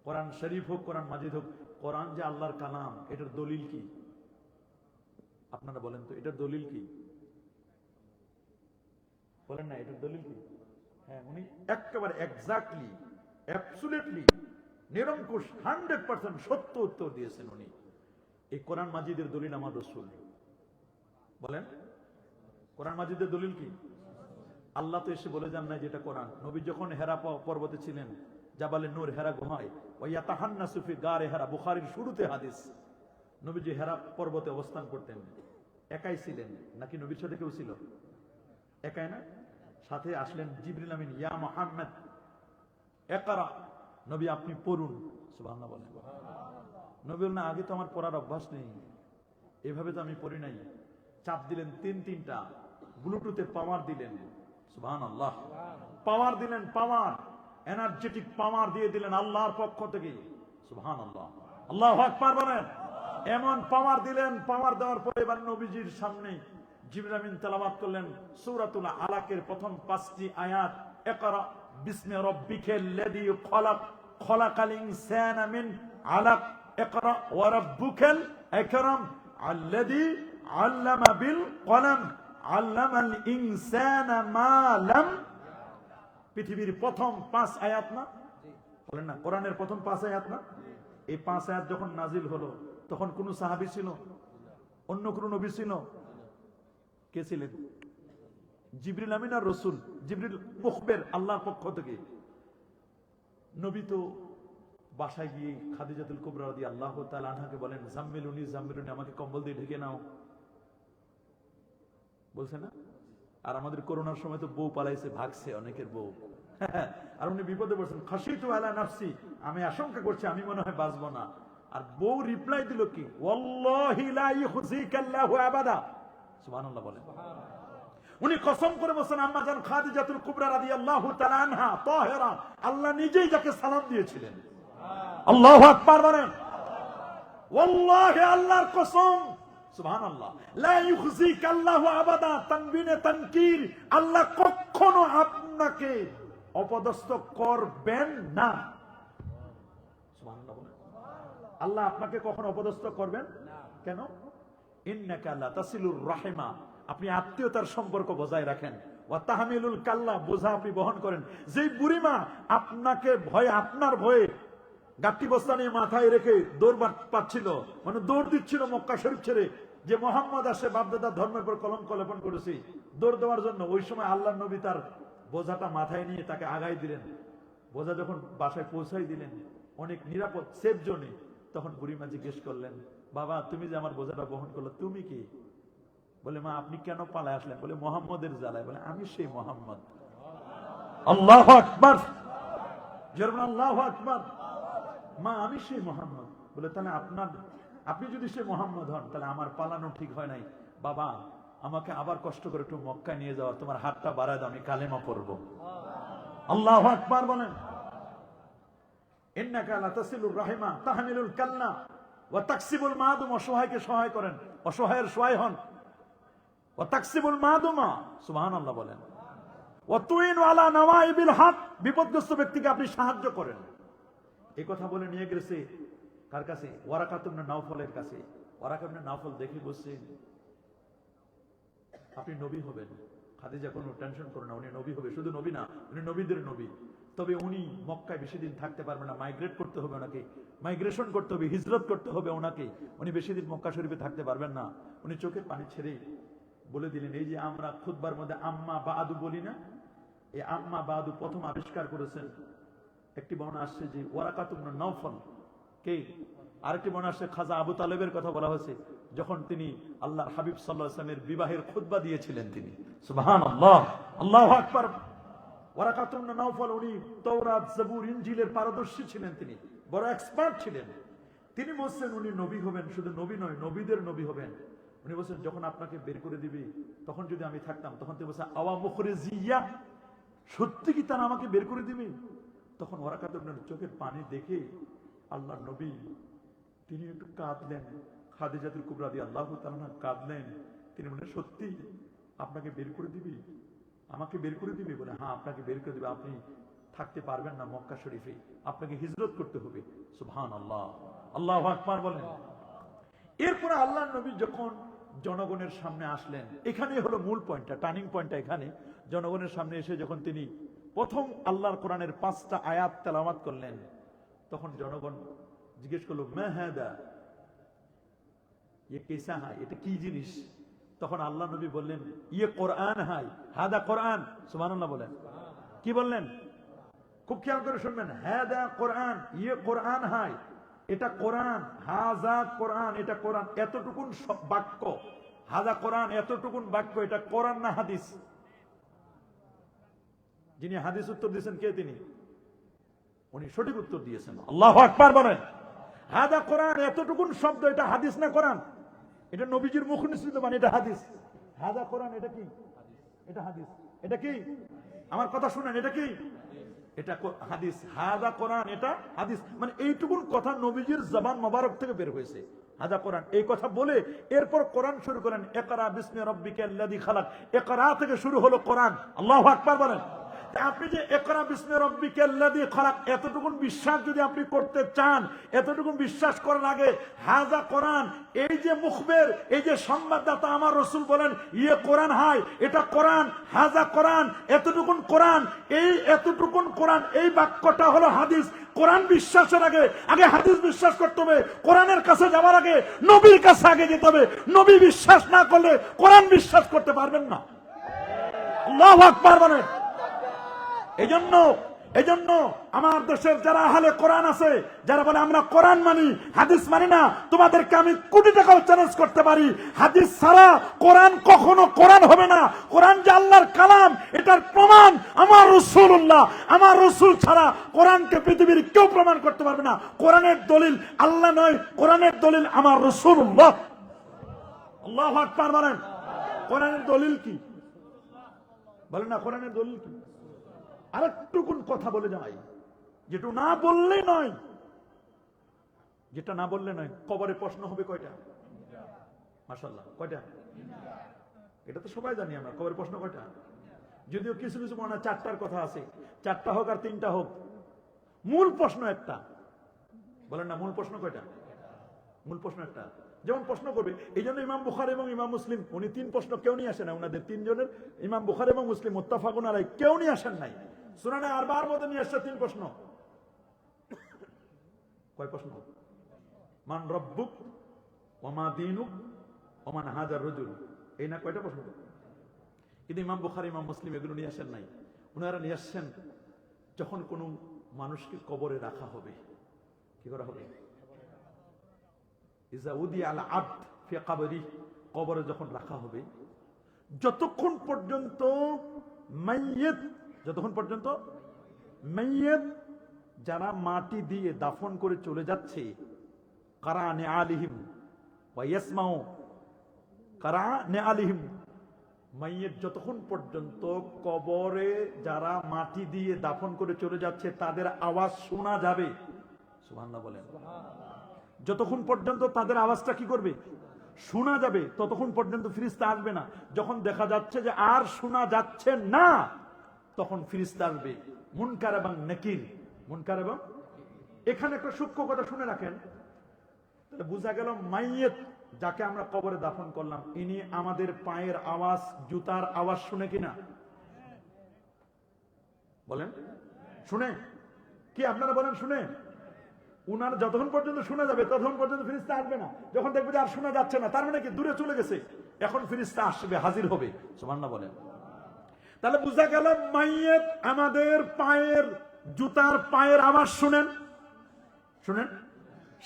কোরআন শরীফ হোক কোরআন মাজিদ হোক, কোরআন যে আল্লাহর কালাম, এটার দলিল কি? আপনারা বলেন তো, এটার দলিল কি? বলেন না, এটার দলিল কি? হ্যাঁ, উনি একেবারে এক্স্যাক্টলি, অ্যাবসলিউটলি, নিরঙ্কুশ 100% সত্য উত্তর দিয়েছেন উনি। এই কোরআন মাজিদের দলিল আমার রাসূল। বলেন, কোরআন মাজিদের দলিল কি? আল্লাহ তো এসে বলে যান না যেটা কোরআন। নবী যখন হেরা পর্বতে ছিলেন, জাবালে নূর, হেরা গুহায়, ওয়া ইয়াতাহান্নাসু ফি গারে হেরা, বুখারীর শুরুতে হাদিস। নবীজি হেরা পর্বতে অবস্থান করতেন। একাই ছিলেন নাকি নবীর সাথে কেউ ছিল? একাই না। সাথে আসলেন জিবরিল আমিন, ইয়া মুহাম্মদ ইকরা, নবী আপনি পড়ুন। সুবহানাল্লাহ বলেন। নবী বললেন আগে তো আমার পড়ার অভ্যাস নেই, এভাবে তো আমি পড়ি নাই। চাপ দিলেন তিনটা, ব্লুটুথে পাওয়ার দিলেন। সুবহানাল্লাহ, পাওয়ার দিলেন, পাওয়ার, এনার্জেটিক পাওয়ার দিয়ে দিলেন আল্লাহর পক্ষ থেকে। সুবহানাল্লাহ, আল্লাহু আকবার বলেন। এমন পাওয়ার দিলেন, পাওয়ার দেওয়ার পরে এবার নবীজির সামনে জিবরিল আমিন তেলাওয়াত করলেন সূরাতুল আলাকের প্রথম 5টি আয়াত। ইকরা বিসমি রাব্বিকাল্লাযী খলাক, খলাকাল ইনসানা মিন আলাক, ইকরা ওয়া রাব্বুকাল আকরাম আল্লাযী আল্লামা বিল কলম আল্লামাল ইনসানা মা লাম। পৃথিবীর প্রথম 5 আয়াত না বলেন না, কোরআনের প্রথম 5 আয়াত না? এই 5 আয়াত যখন নাজিল হলো তখন কোন সাহাবী ছিল? অন্য কোন নবী ছিল? কে ছিলেন? জিবরিল আমিন আর রাসূল। জিবরিল মুখবের আল্লাহর পক্ষ থেকে। নবী তো বাসায় গিয়ে খাদিজাতুল কুবরা রাদিয়াল্লাহু তাআলা আনহাকে বলেন জাম্মিলুনি জাম্মিলুনি, আমাকে কম্বল দিয়ে ঢেকে নাও, বলছে না? আর আমাদের করোনার সময় তো বউ পালাইছে, ভাগছে অনেকের বউ। আর উনি বিপদে পড়ছেন, খাশিতু আলা নাফসি, আমি আশঙ্কা করছি আমি মনে হয় বাঁচবো না। আর বউ রিপ্লাই দিল কি? ওয়াল্লাহি লা ইউখজিকাল্লাহু আবাদা। সুবহানাল্লাহ বলেন। উনি কসম করে বলছেন আম্মা জান খাদিজাতুল কুবরা রাদিয়াল্লাহু তাআলা আনহা তাহেরা, আল্লাহ নিজেই যাকে সালাম দিয়েছিলেন। আল্লাহু আকবার বলেন। ওয়াল্লাহি, আল্লাহর কসম। সুবহানাল্লাহ, লা ইউখজিকাল্লাহু আবাদা, তানবিনে তানকির, আল্লাহ কখনো আপনাকে অপদস্থ করবেন না। সুবহানাল্লাহ বলেন। আল্লাহ আপনাকে কখনো অপদস্থ করবেন না। কেন? ইন্নাকা লা তাসিলুর রাহিমা, আপনি আত্মীয়তার সম্পর্ক বজায় রাখেন। ওয়া তাহমিলুল কাল্লা, বোঝা আপনি বহন করেন। যেই বুড়িমা আপনাকে ভয়ে, আপনার ভয়ে গাট্টি বস্তা নিয়ে মাথায় রেখে দৌড় পাচ্ছিল, মানে দৌড় দিচ্ছিল মক্কা শরীফ ছেড়ে, যে মোহাম্মদ আসে বাপদাদার ধর্মের পর কলঙ্ক লেপন করেছি, দৌড় দেওয়ার জন্য, ওই সময় আল্লাহর নবী তার বোঝাটা মাথায় নিয়ে তাকে আগাই দিলেন। বোঝা যখন বাসায় পৌঁছাই দিলেন অনেক নিরাপদ সেফ জোনে, তখন বুড়িমা জিজ্ঞেস করলেন, বাবা তুমি যে আমার বোঝাটা বহন করলো তুমি কি? বলে মা আপনি কেন পালায় আসলেন? বলে মোহাম্মদের জ্বালায়। বলে আমি সেই মোহাম্মদ। আল্লাহু আকবার, জোরে আল্লাহু আকবার। মা আমি সেই মোহাম্মদ। বলে তাহলে আপনি যদি সেই মোহাম্মদ হন তাহলে আমার পালানো ঠিক হয় নাই। বাবা আমাকে আবার কষ্ট করে একটু মক্কায় নিয়ে যাওয়ার, তোমার হাতটা বাড়ায় দাও, আমি কালেমা পড়বো। আল্লাহু আকবার বলেন। ইন্নাকা লা তাসিলুর রাহিমা তাহমিলুল কাল্লা ওয়া তাকসিবুল মাদুম, অসহায়কে সহায় করেন, অসহায়ের সহায় হন। ওয়া তাকসিবুল মাদুমা, সুবহানাল্লাহ বলেন। ওয়া তুইনু আলা নাওয়াইবিল হক, বিপদগ্রস্ত ব্যক্তিকে আপনি সাহায্য করেন। এই কথা বলে নিয়ে গেছে কার কাছে? ওয়ারাকা ইবনে নাওফলের কাছে। ওয়ারাকা ইবনে নাওফল দেখে বলছে আপনি নবী হবেন, খাদিজা কোনো টেনশন করো না, উনি নবী হবে। শুধু নবী না, উনি নবীদের নবী। তবে উনি মক্কায় বেশি দিন থাকতে পারবেন না, মাইগ্রেট করতে হবে ওনাকে, মাইগ্রেশন করতে হবে, হিজরত করতে হবে ওনাকে। উনি বেশি দিন মক্কা শরীফে থাকতে পারবেন না। উনি চোখের পানি ছেড়ে বলে দিলেন, এই যে আমরা খুতবার মধ্যে আম্মা বাদু বলি না, এই আম্মা বাদু প্রথম আবিষ্কার করেছেন। একটি বর্ণনা আসছে যে ওয়ারাকা ইবনে নাওফল কে, আরেকটি বর্ণনা আসছে খাজা আবু তালেবের কথা বলা হয়েছে, যখন তিনি আল্লাহর হাবিব সাল্লাল্লাহু আলাইহি ওয়াসাল্লামের বিবাহের খুতবা দিয়েছিলেন তিনি। সুবহানাল্লাহ, আল্লাহু আকবার। ওয়ারাকা ইবনে নাওফল উনি তাওরাত, জাবুর, ইনজিলের পারদর্শী ছিলেন, তিনি বড় এক্সপার্ট ছিলেন। তিনি বলছেন উনি নবী হবেন, শুধু নবী নয় নবীদের নবী হবেন। উনি বলছেন যখন আপনাকে বের করে দিবে তখন যদি আমি থাকতাম, তখন তিনি বলছেন আওয়া মুখরিজিয়া, সত্যি কি তারা আমাকে বের করে দিবে? তখন ওয়ারাকা ইবনে চোখের পানি দেখে আল্লাহর নবী তিনি একটু কাঁদলেন। খাদিজাতুল কুবরা রাদিয়াল্লাহু তাআলা কাঁদলেন। তিনি বলেন সত্যি আপনাকে বের করে দিবি, আমাকে বের করে দিবি? বলে হ্যাঁ আপনাকে বের করে দিবে, আপনি থাকতে পারবেন না মক্কা শরীফে, আপনাকে হিজরত করতে হবে। সুবহানাল্লাহ, আল্লাহু আকবার বলেন। এরপরে আল্লাহর নবী যখন জনগণের সামনে আসলেন, এখানেই হলো মূল পয়েন্টটা, টার্নিং পয়েন্টটা এখানে। জনগণের সামনে এসে যখন তিনি প্রথম আল্লাহর কোরআনের 5টা আয়াত তেলাওয়াত করলেন, তখন জনগণ জিজ্ঞেস করলো মা হাদা, ইয়ে কেসা হায়, এটা কি জিনিস? তখন আল্লাহ নবী বললেন ইয়ে কোরআন হায়, হাদা কোরআন। সুবহানাল্লাহ বলেন। কি বললেন? খুব খেয়াল করে শুনবেন। হাদা কোরআন, ইয়ে কোরআন হায়, এটা কোরআন। হাজা কোরআন, এটা কোরআন। এতটুকুন বাক্য, হাজা কোরআন, এতটুকুন বাক্য, এটা কোরআন না হাদিস? যিনি হাদিস উত্তর দিয়েছেন কে তিনি? উনি সঠিক উত্তর দিয়েছেন। আল্লাহু আকবার বলেন। হাদা কোরআন, এতটুকুন শব্দ, এটা হাদিস না কোরআন? এটা নবীজির মুখ নিঃসৃত বাণী, এটা হাদিস। হাদা কোরআন, এটা কি? এটা হাদিস। এটা কি? আমার কথা শুনেন, এটা কি? এটা হাদিস। হাদা কোরআন, এটা হাদিস। মানে এইটুকুন কথা নবীজির জবান মোবারক থেকে বের হয়েছে, হাদা কোরআন। এই কথা বলে এরপর কোরআন শুরু করেন, ইকরা বিসমি রাব্বিকাল্লাযী খালাক। ইকরা থেকে শুরু হলো কোরআন। আল্লাহু আকবার বলেন। আপনি যে ইকরা বিসমি রাব্বিকাল্লাযী খালাক, এতটুকুন বিশ্বাস যদি আপনি করতে চান, এতটুকুন বিশ্বাস করার আগে হাযা কোরআন, এই যে মুখবের, এই যে সংবাদদাতা আমার রাসূল বলেন ইয়ে কোরআন হয়, এটা কোরআন, হাযা কোরআন, এতটুকুন কোরআন, এই এতটুকুন কোরআন, এই বাক্যটা হলো হাদিস। কোরআন বিশ্বাসের আগে আগে হাদিস বিশ্বাস করতে হবে। কোরআনের কাছে যাওয়ার আগে নবীর কাছে আগে যেতে হবে। নবী বিশ্বাস না করলে কোরআন বিশ্বাস করতে পারবেন না। আল্লাহু আকবার বলেন। এজন্য আমার দেশের যারা আহলে কোরআন আছে, যারা বলে আমরা কোরআন মানি, হাদিস মানি না, তোমাদেরকে আমি কোটি টাকাও চ্যালেঞ্জ করতে পারি, হাদিস ছাড়া কোরআন কখনো কোরআন হবে না। কোরআন যে আল্লাহর কালাম, এটার প্রমাণ আমার রাসূলুল্লাহ। আমার রাসূল ছাড়া কোরআনকে পৃথিবীর কেউ প্রমাণ করতে পারবে না। কোরআনের দলিল আল্লাহ নয়, কোরআনের দলিল আমার রাসূলুল্লাহ। আল্লাহু আকবার বলেন। কোরআনের দলিল কি বলেন না? কোরআনের দলিল কি? আরেকটুকুন কথা বলে যাই, যেটা না বললে নয়, যেটা না বললে নয়। কবরে প্রশ্ন হবে কয়টা? মাশাআল্লাহ, কয়টা? এটা তো সবাই জানি আমরা, কবরে প্রশ্ন কয়টা। যদিও কিছু কিছু মনে হয় 4টার কথা আছে, 4টা হোক আর 3টা হোক, মূল প্রশ্ন একটা। বলেন না, মূল প্রশ্ন কয়টা? মূল প্রশ্ন একটা। যেমন প্রশ্ন করবে, এই জন্য ইমাম বুখারী এবং ইমাম মুসলিম উনি 3 প্রশ্ন কেউ নিয়ে আসেন না। ওনাদের 3 জনের, ইমাম বুখারী এবং মুসলিম মুত্তাফাকুন আলাইহি, কেউ নিয়ে আসেন নাই। সুনানে আরবার মধ্যে নিয়ে আসছে 3 প্রশ্ন। কয় প্রশ্ন? মান রব্বুক ওয়া মা দীনুক ওয়া মান হাযার রাজুল। এই না কয়টা প্রশ্ন? কিন্তু ইমাম বুখারী ইমাম মুসলিম এগুলো নিয়ে আসেন নাই। ওনারা নিয়ে আসছেন যখন কোন মানুষকে কবরে রাখা হবে, কি করা হবে? ইজা উদিয়া আল আবদ ফি কবরি, কবরে যখন রাখা হবে, যতক্ষণ পর্যন্ত মাইয়িত, যতক্ষণ পর্যন্ত মাইয়িত যারা মাটি দিয়ে দাফন করে চলে যাচ্ছে, কারা নিআলিহিম ওয়া ইয়াসমাউ কারা নিআলিহিম, মাইয়িত যতক্ষণ পর্যন্ত কবরে যারা মাটি দিয়ে দাফন করে চলে যাচ্ছে তাদের আওয়াজ শোনা যাবে। সুবহানাল্লাহ বলেন। যতক্ষণ পর্যন্ত তাদের আওয়াজটা কি করবে? শোনা যাবে, ততক্ষণ পর্যন্ত ফেরেশতা আসবে না। যখন দেখা যাচ্ছে যে আর শোনা যাচ্ছে না, তখন ফেরেশতা আসবে। মুনকার এবং নাকির, মুনকার এবং, এখানে একটা সূক্ষ্ম কথা শুনে রাখেন, তাহলে বোঝা গেল মাইয়িত যাকে আমরা কবরে দাফন করলাম, ইনি আমাদের পায়ের আওয়াজ, জুতার আওয়াজ শুনে কিনা? বলেন শুনে কি? আপনারা বলেন শুনে? উনার যতক্ষণ পর্যন্ত শোনা যাবে ততক্ষণ পর্যন্ত ফেরেশতা আসবে না। যখন দেখবে যে আর শোনা যাচ্ছে না, তার মানে কি দূরে চলে গেছে, এখন ফেরেশতা আসবে, হাজির হবে। সুবহানাল্লাহ বলেন। তাহলে বোঝা গেল মাইয়িত আমাদের পায়ের, জুতার পায়ের আওয়াজ শুনেন। শুনেন,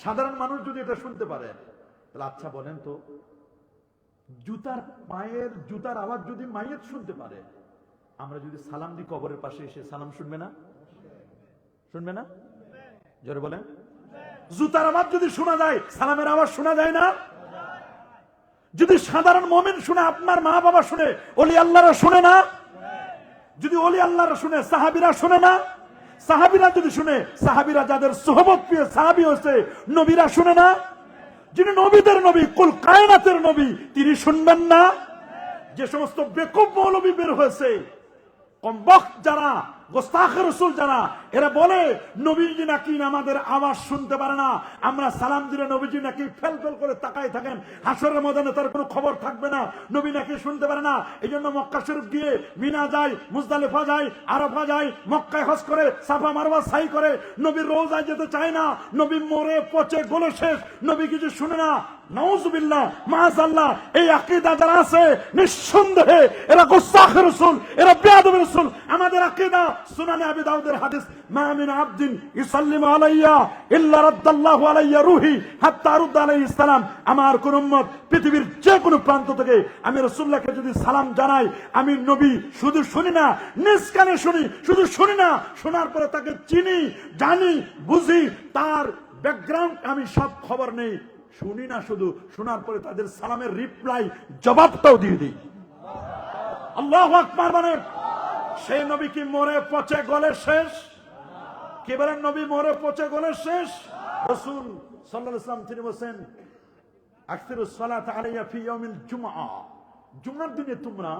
সাধারণ মানুষ যদি এটা শুনতে পারে, তাহলে আচ্ছা বলেন তো, জুতার পায়ের, জুতার আওয়াজ যদি মাইয়িত শুনতে পারে, আমরা যদি সালাম দিই কবরের পাশে এসে, সালাম শুনবে না? শুনবে না? জোরে বলেন। জুতার আওয়াজ যদি শোনা যায়, সালামের আওয়াজ শোনা যায় না? যদি সাধারণ মুমিন শুনে, আপনার মা বাবা শুনে, ওলি আল্লাহরা শুনে না? যদি ওলি আল্লাহরা শুনে, সাহাবীরা শুনে না? সাহাবীরা যদি শুনে, সাহাবীরা যাদের সুহবত পেয়ে সাহাবী হয়েছে, নবীরা শুনে না? যিনি নবীদের নবী, কুল কায়নাতের নবী, তিনি শুনবেন না? যে সমস্ত বেকুব মৌলবী বের হয়েছে, কমবক্ত যারা, গোস্তাখ রাসূল যারা, এরা বলে নবীজি নাকি আমাদের আওয়াজ শুনতে পারে না, আমরা সালাম দিলে নবীজি নাকি ফেল ফেল করে তাকায় থাকেন, হাসরের ময়দানে তার কোনো খবর থাকবে না, নবী নাকি শুনতে পারে না। এই জন্য মক্কা শরীফ গিয়ে মিনা যায়, মুজদালিফা যায়, আরাফা যায়, মক্কায় হজ করে, সাফা মারওয়া সাই করে, নবীর রওজায় যেতে চায় না, নবী মরে পচে গলে শেষ, নবী কিছু শুনে না। নাউজুবিল্লাহ, মাআযাল্লাহ, এই আকীদা যারা আছে নিঃসন্দেহে এরা গুস্তাখ রাসূল, এরা বেয়াদব রাসূল। আমাদের আকীদা সুনানে আবি দাউদের হাদিস, মা মিন আবদিন ইসাল্লিমু আলাইয়া ইল্লা রাদ্দাল্লাহু আলাইয়া রূহি হাত্তা আরুদ্দ আলাইহিস সালাম। আমার কোন উম্মত পৃথিবীর যে কোনো প্রান্ত থেকে আমি রাসূলুল্লাহকে যদি সালাম জানাই, আমি নবী শুধু শুনি না, নিজ কানে শুনি, শুধু শুনি না, শোনার পরে তাকে চিনি, জানি, বুঝি, তার ব্যাকগ্রাউন্ড আমি সব খবর নেই। শুনি না শুধু, শোনার পরে তাদের সালামের রিপ্লাই, জবাবটাও দিয়ে দিই। আল্লাহু আকবার বলেন। সেই নবী কি মরে পচে গলে শেষ? কি বলেন, নবী মরে পচে গলে শেষ? রাসূল সাল্লাল্লাহু আলাইহি ওয়াসাল্লাম তিনি বলেন, আকসিরুস সালাত আলাইয়া ফি ইয়াউমিল জুমআ, জুমার দিনে তোমরা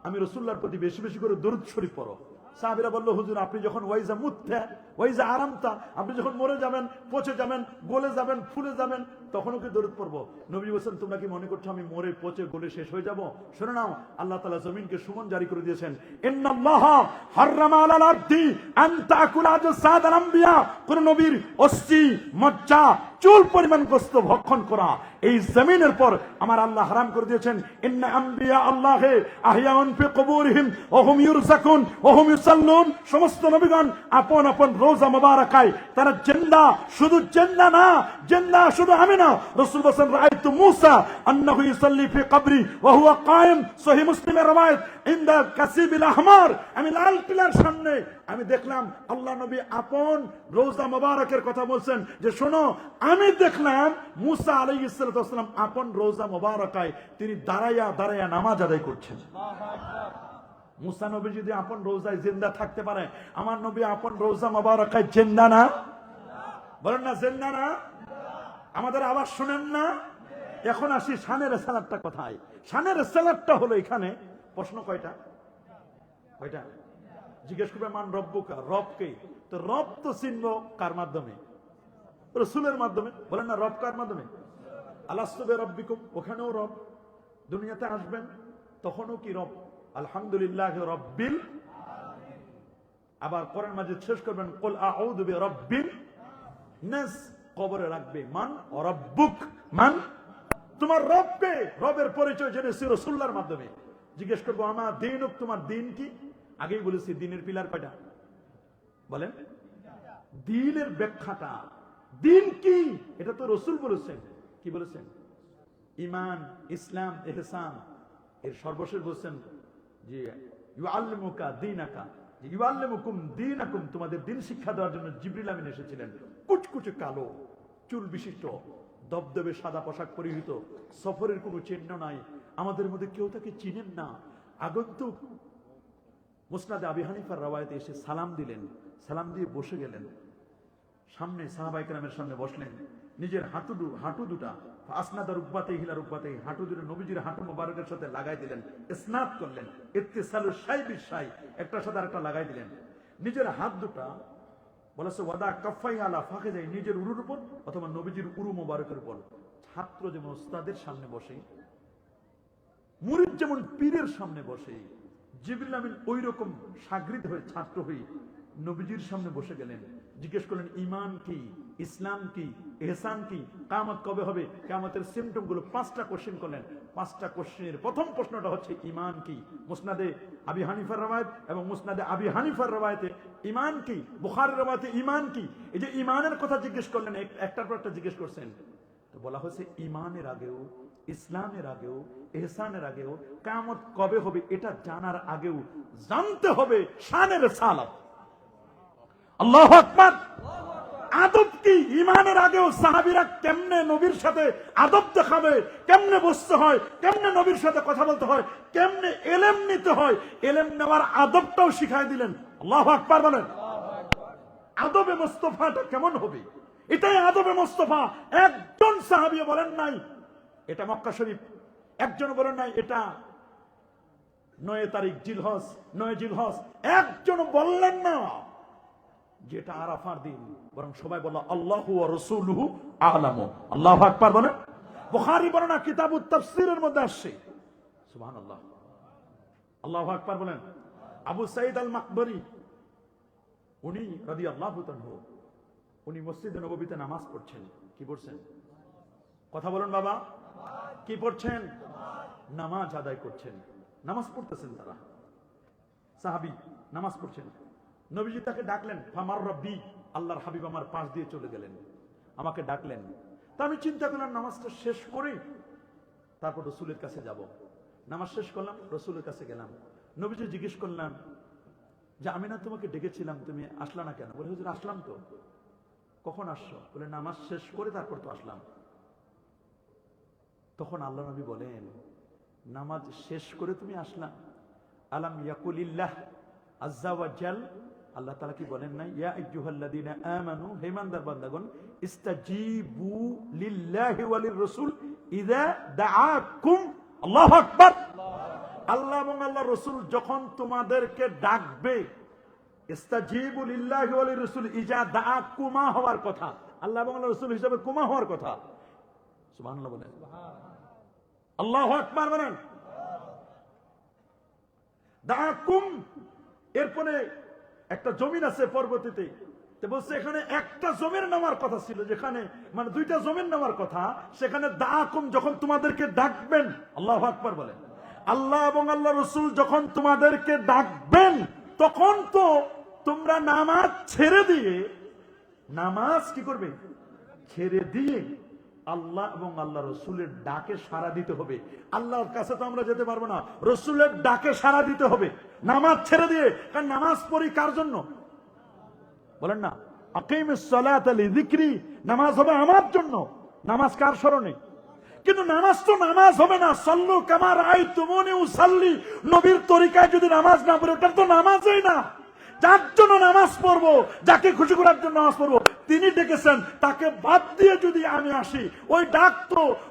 আমি রাসূলুল্লাহর প্রতি বেশি বেশি করে দরুদ শরীফ পড়ো। সাহাবীরা বলল, হুজুর আপনি যখন ওয়াইজা মুত্তা ওয়াইজা আরামতা, আপনি যখন মরে যাবেন, পচে যাবেন, গলে যাবেন, ফুলে যাবেন, তখনও কি দরুদ পড়বো? নবী বলেন, তোমরা কি মনে করছো আমি মরে পচে গলে শেষ হয়ে যাব? শুনে নাও, আল্লাহ তাআলা জমিনকে সুমন জারি করে দিয়েছেন, ইন্নাল্লাহা হারামা আলাল আরদি আন তাকুলা আজসাদাল আম্বিয়া, কোন নবীর অস্থি, মজ্জা, চুল পরিমাণ গোশত ভক্ষণ করা এই জমিনের পর আমার আল্লাহ হারাম করে দিয়েছেন। ইন্না আম্বিয়া আল্লাহে আহইয়াউন ফি কুবুরিহিম ওয়া হুম ইউরযাকুন ওয়া হুম ইউসাল্লুন, সমস্ত নবীগণ আপন আপন রওজা মুবারাকায় তারা জিন্দা। শুধু জিন্দা না, জিন্দা শুধু আমি না, রাসূল বলেন, রাআইতু মূসা আন্নাহু ইউসাল্লি ফি কবরি ওয়া হুয়া কায়েম, সহিহ মুসলিমের রওয়ায়াত, ইনদা কাসিবিল আহমার, আমি লাল পিলার সামনে আমি দেখলাম আল্লাহ নবী আপন রওজা মুবারকের কথা বলছেন, যে শোনো আমি দেখলাম মূসা আলাইহিস সালাম আপন রওজা মুবারকায় তিনি দাঁড়াইয়া দাঁড়াইয়া নামাজ আদায় করছেন। মূসা নবী যদি আপন রওজায় জিন্দা থাকতে পারে, আমার নবী আপন রওজা মুবারকায় জিন্দা না? বলেন না জিন্দা না? আমাদের আওয়াজ শুনেন না? এখন আসি শানের রিসালাতটা কোথায়? শানের রিসালাতটা হলো এখানে। প্রশ্ন কয়টা? কয়টা? জিজ্ঞেস করবে মান রব্বুকা, রবকে। তো রব তো চিনব কার মাধ্যমে? রাসূলের মাধ্যমে। বলেন না, রব কার মাধ্যমে? আলাস্তু বিরাব্বিকুম, ওখানেও রব। দুনিয়াতে আসবেন তখনও কি রব? আলহামদুলিল্লাহি রাব্বিল আলামিন। আবার কোরআন মাজিদ শেষ করবেন, কুল আউযু বিরাব্বিন নাস, কবরে রাখবে মান রাব্বুক, মান তোমার রবকে। রবের পরিচয় জেনেছি রাসূলুল্লাহর মাধ্যমে। জিজ্ঞেস করবো আমার দিনুক, তোমার দিন কি? আগেই বলেছি দিনের পিলার কয়টা? বলেন, দিনের ব্যাখ্যাটা, দিন কি এটা তো রাসূল বলেছেন। কি বলেছেন? ঈমান, ইসলাম, ইহসান। এর সর্বশেষ বলেছেন যে ইউআল্লিমুকা দীনাকা, যে ইউআল্লিমুকুম দীনাকুম, তোমাদের দিন শিক্ষা দেওয়ার জন্য জিবরিল আমিন এসেছিলেন। কুচকুচে কালো চুল বিশিষ্ট, দবদবে সাদা পোশাক পরিহিত, সফরের কোনো চিহ্ন নাই। আমাদের মধ্যে কেউ তাকে চিনেন না, আগন্তুক। মুসনাদে আবি হানিফার রওয়ায়াতে এসে সালাম দিলেন, সালাম দিয়ে বসে গেলেন। সামনে সাহাবায়ে কেরামের সামনে বসলেন, নিজের হাঁটু দুটা আসনাদা রুকবাতে হিলা রুকবাতে, হাঁটু দুটো নবীজির হাঁটু মোবারকের সাথে লাগাই দিলেন, ইসনাদ করলেন, ইত্তিসালু শাই বিশাই, একটার সাথে আরেকটা লাগাই দিলেন। নিজের হাত দুটা বলেছে ওয়াদা কাফাই আলা ফাখিদাই, নিজের উরুর উপর অথবা নবীজির উরু মোবারকের উপর। ছাত্র যেমন উস্তাদের সামনে বসে, মুরিদ যেমন পীরের সামনে বসে, জিবরিল আমিন ওই রকম শাগরিদ হয়ে, ছাত্র হয়ে নবীজির সামনে বসে গেলেন। জিজ্ঞেস করলেন ঈমান কি, ইসলাম কি, ইহসান কি, কিয়ামত কবে হবে, কিয়ামতের সিম্পটম গুলো 5টা কোশ্চেন করলেন। 5টা কোশ্চেনের প্রথম প্রশ্নটা হচ্ছে ঈমান কি। মুসনাদে আবি হানিফার রওয়ায়াত এবং মুসনাদে আবি হানিফার রওয়ায়াতে ঈমান কি, বুখারীর রওয়ায়াতে ঈমান কি। এই যে ঈমানের কথা জিজ্ঞেস করলেন, একটার পর একটা জিজ্ঞেস করছেন, তো বলা হয়েছে ঈমানের আগেও, ইসলামের আগেও, ইহসানের আগেও, কিয়ামত কবে হবে এটা জানার আগেও জানতে হবে শানের রিসালাত। আল্লাহু আকবার। আদব কি? ঈমানের আগেও সাহাবীরা কেমনে নবীর সাথে আদব দেখাবে, কেমনে বসতে হয়, কেমনে নবীর সাথে কথা বলতে হয়, কেমনে ইলম নিতে হয়, ইলম নেওয়ার আদবটাও শিখাই দিলেন। আল্লাহু আকবার বলেন। আদবে মুস্তাফাটা কেমন হবে, এটাই আদবে মুস্তাফা। একজন সাহাবী বলেন নাই এটা মক্কা শরীফ, একজন বলেন নাই এটা 9 তারিখ জিলহজ, 9 জিলহজ, একজন বললেন না যেটা আরাফার দিন, বরং সবাই বলল আল্লাহু ওয়া রাসূলুহু আ'লামু। আল্লাহু আকবার বলেন। বুখারী বর্ণনা কিতাবুত তাফসীরের মধ্যে আসছে। সুবহানাল্লাহ, আল্লাহু আকবার বলেন। আবু সাঈদ আল মাকবরী উনি রাদিয়াল্লাহু তাআলা, উনি মসজিদে নববীতে নামাজ পড়ছেন। কি পড়ছেন? কথা বলুন বাবা, কি পড়ছেন? নামাজ আদায় করছেন, নামাজ পড়তেছেন। তারা সাহাবী নামাজ পড়ছেন, নবীজি তাকে ডাকলেন, ফামার রব্বি, আল্লাহর হাবিব আমার পাশ দিয়ে চলে গেলেন, আমাকে ডাকলেন। তা আমি চিন্তা করলাম নামাজটা শেষ করে তারপর রসুলের কাছে যাব। নামাজ শেষ করলাম, রসুলের কাছে গেলাম। নবীজি জিজ্ঞেস করলাম যে আমি না তোমাকে ডেকেছিলাম, তুমি আসলা না কেন? বলে হুজুর আসলাম তো। কখন আসছো? বলে নামাজ শেষ করে তারপর তো আসলাম। তখন আল্লাহ নবী বলেন, নামাজ শেষ করে তুমি আসলা? আলাম ইয়াকুলিল্লাহ আজ্জা ওয়া জাল, আল্লাহ তাআলা কি বলেন না, ইয়া আইয়ুহাল্লাযীনা আমানু, হে ইমানদার বান্দাগণ, ইস্তাজিবু লিল্লাহি ওয়া লির রাসূল ইযা দাআকুম। আল্লাহু আকবার। আল্লাহ এবং আল্লাহর রাসূল যখন তোমাদেরকে ডাকবে, ইস্তাজিবু লিল্লাহি ওয়া লির রাসূল ইযা দাআকুমা হওয়ার কথা, আল্লাহ এবং আল্লাহর রাসূল হিসেবে কুমা হওয়ার কথা। সুবহানাল্লাহ বলেন, আল্লাহু আকবার বলেন। দাআকুম, এরপরে একটা জমিন আছে পরবর্তীতে, তো বলছে এখানে একটা জমির নামার কথা ছিল, যেখানে মানে দুইটা জমির নামার কথা, সেখানে দাআকুম যখন তোমাদেরকে ডাকবেন, আল্লাহু আকবার বলেন। আল্লাহ এবং আল্লাহ রাসূল যখন তোমাদেরকে ডাকবেন, তখন তো তোমরা নামাজ ছেড়ে দিয়ে, নামাজ কি করবে? ছেড়ে দিয়ে আল্লাহ এবং আল্লাহ রসুলের ডাকে সাড়া দিতে হবে। আল্লাহর কাছে তো আমরা যেতে পারবো না, রসুলের ডাকে সাড়া দিতে হবে নামাজ ছেড়ে দিয়ে। কারণ নামাজ পড়ি কার জন্য? বলেন না, আকিমিস সালাতা লিযিকরি, নামাজ হবে আমার জন্য। নামাজ কার স্মরণে? কিন্তু নামাজ তো নামাজ হবে না। সাল্লু কামা রাআইতুমুনি উসাল্লি, নবীর তরিকায় যদি নামাজ না পড়ে, ওটা তো নামাজই না। যার জন্য নামাজ পড়বো, যাকে খুশি করার জন্য নামাজ পড়বো, তিনি ডেকেছেন, তাকে বাদ দিয়ে যদি আমি আসি,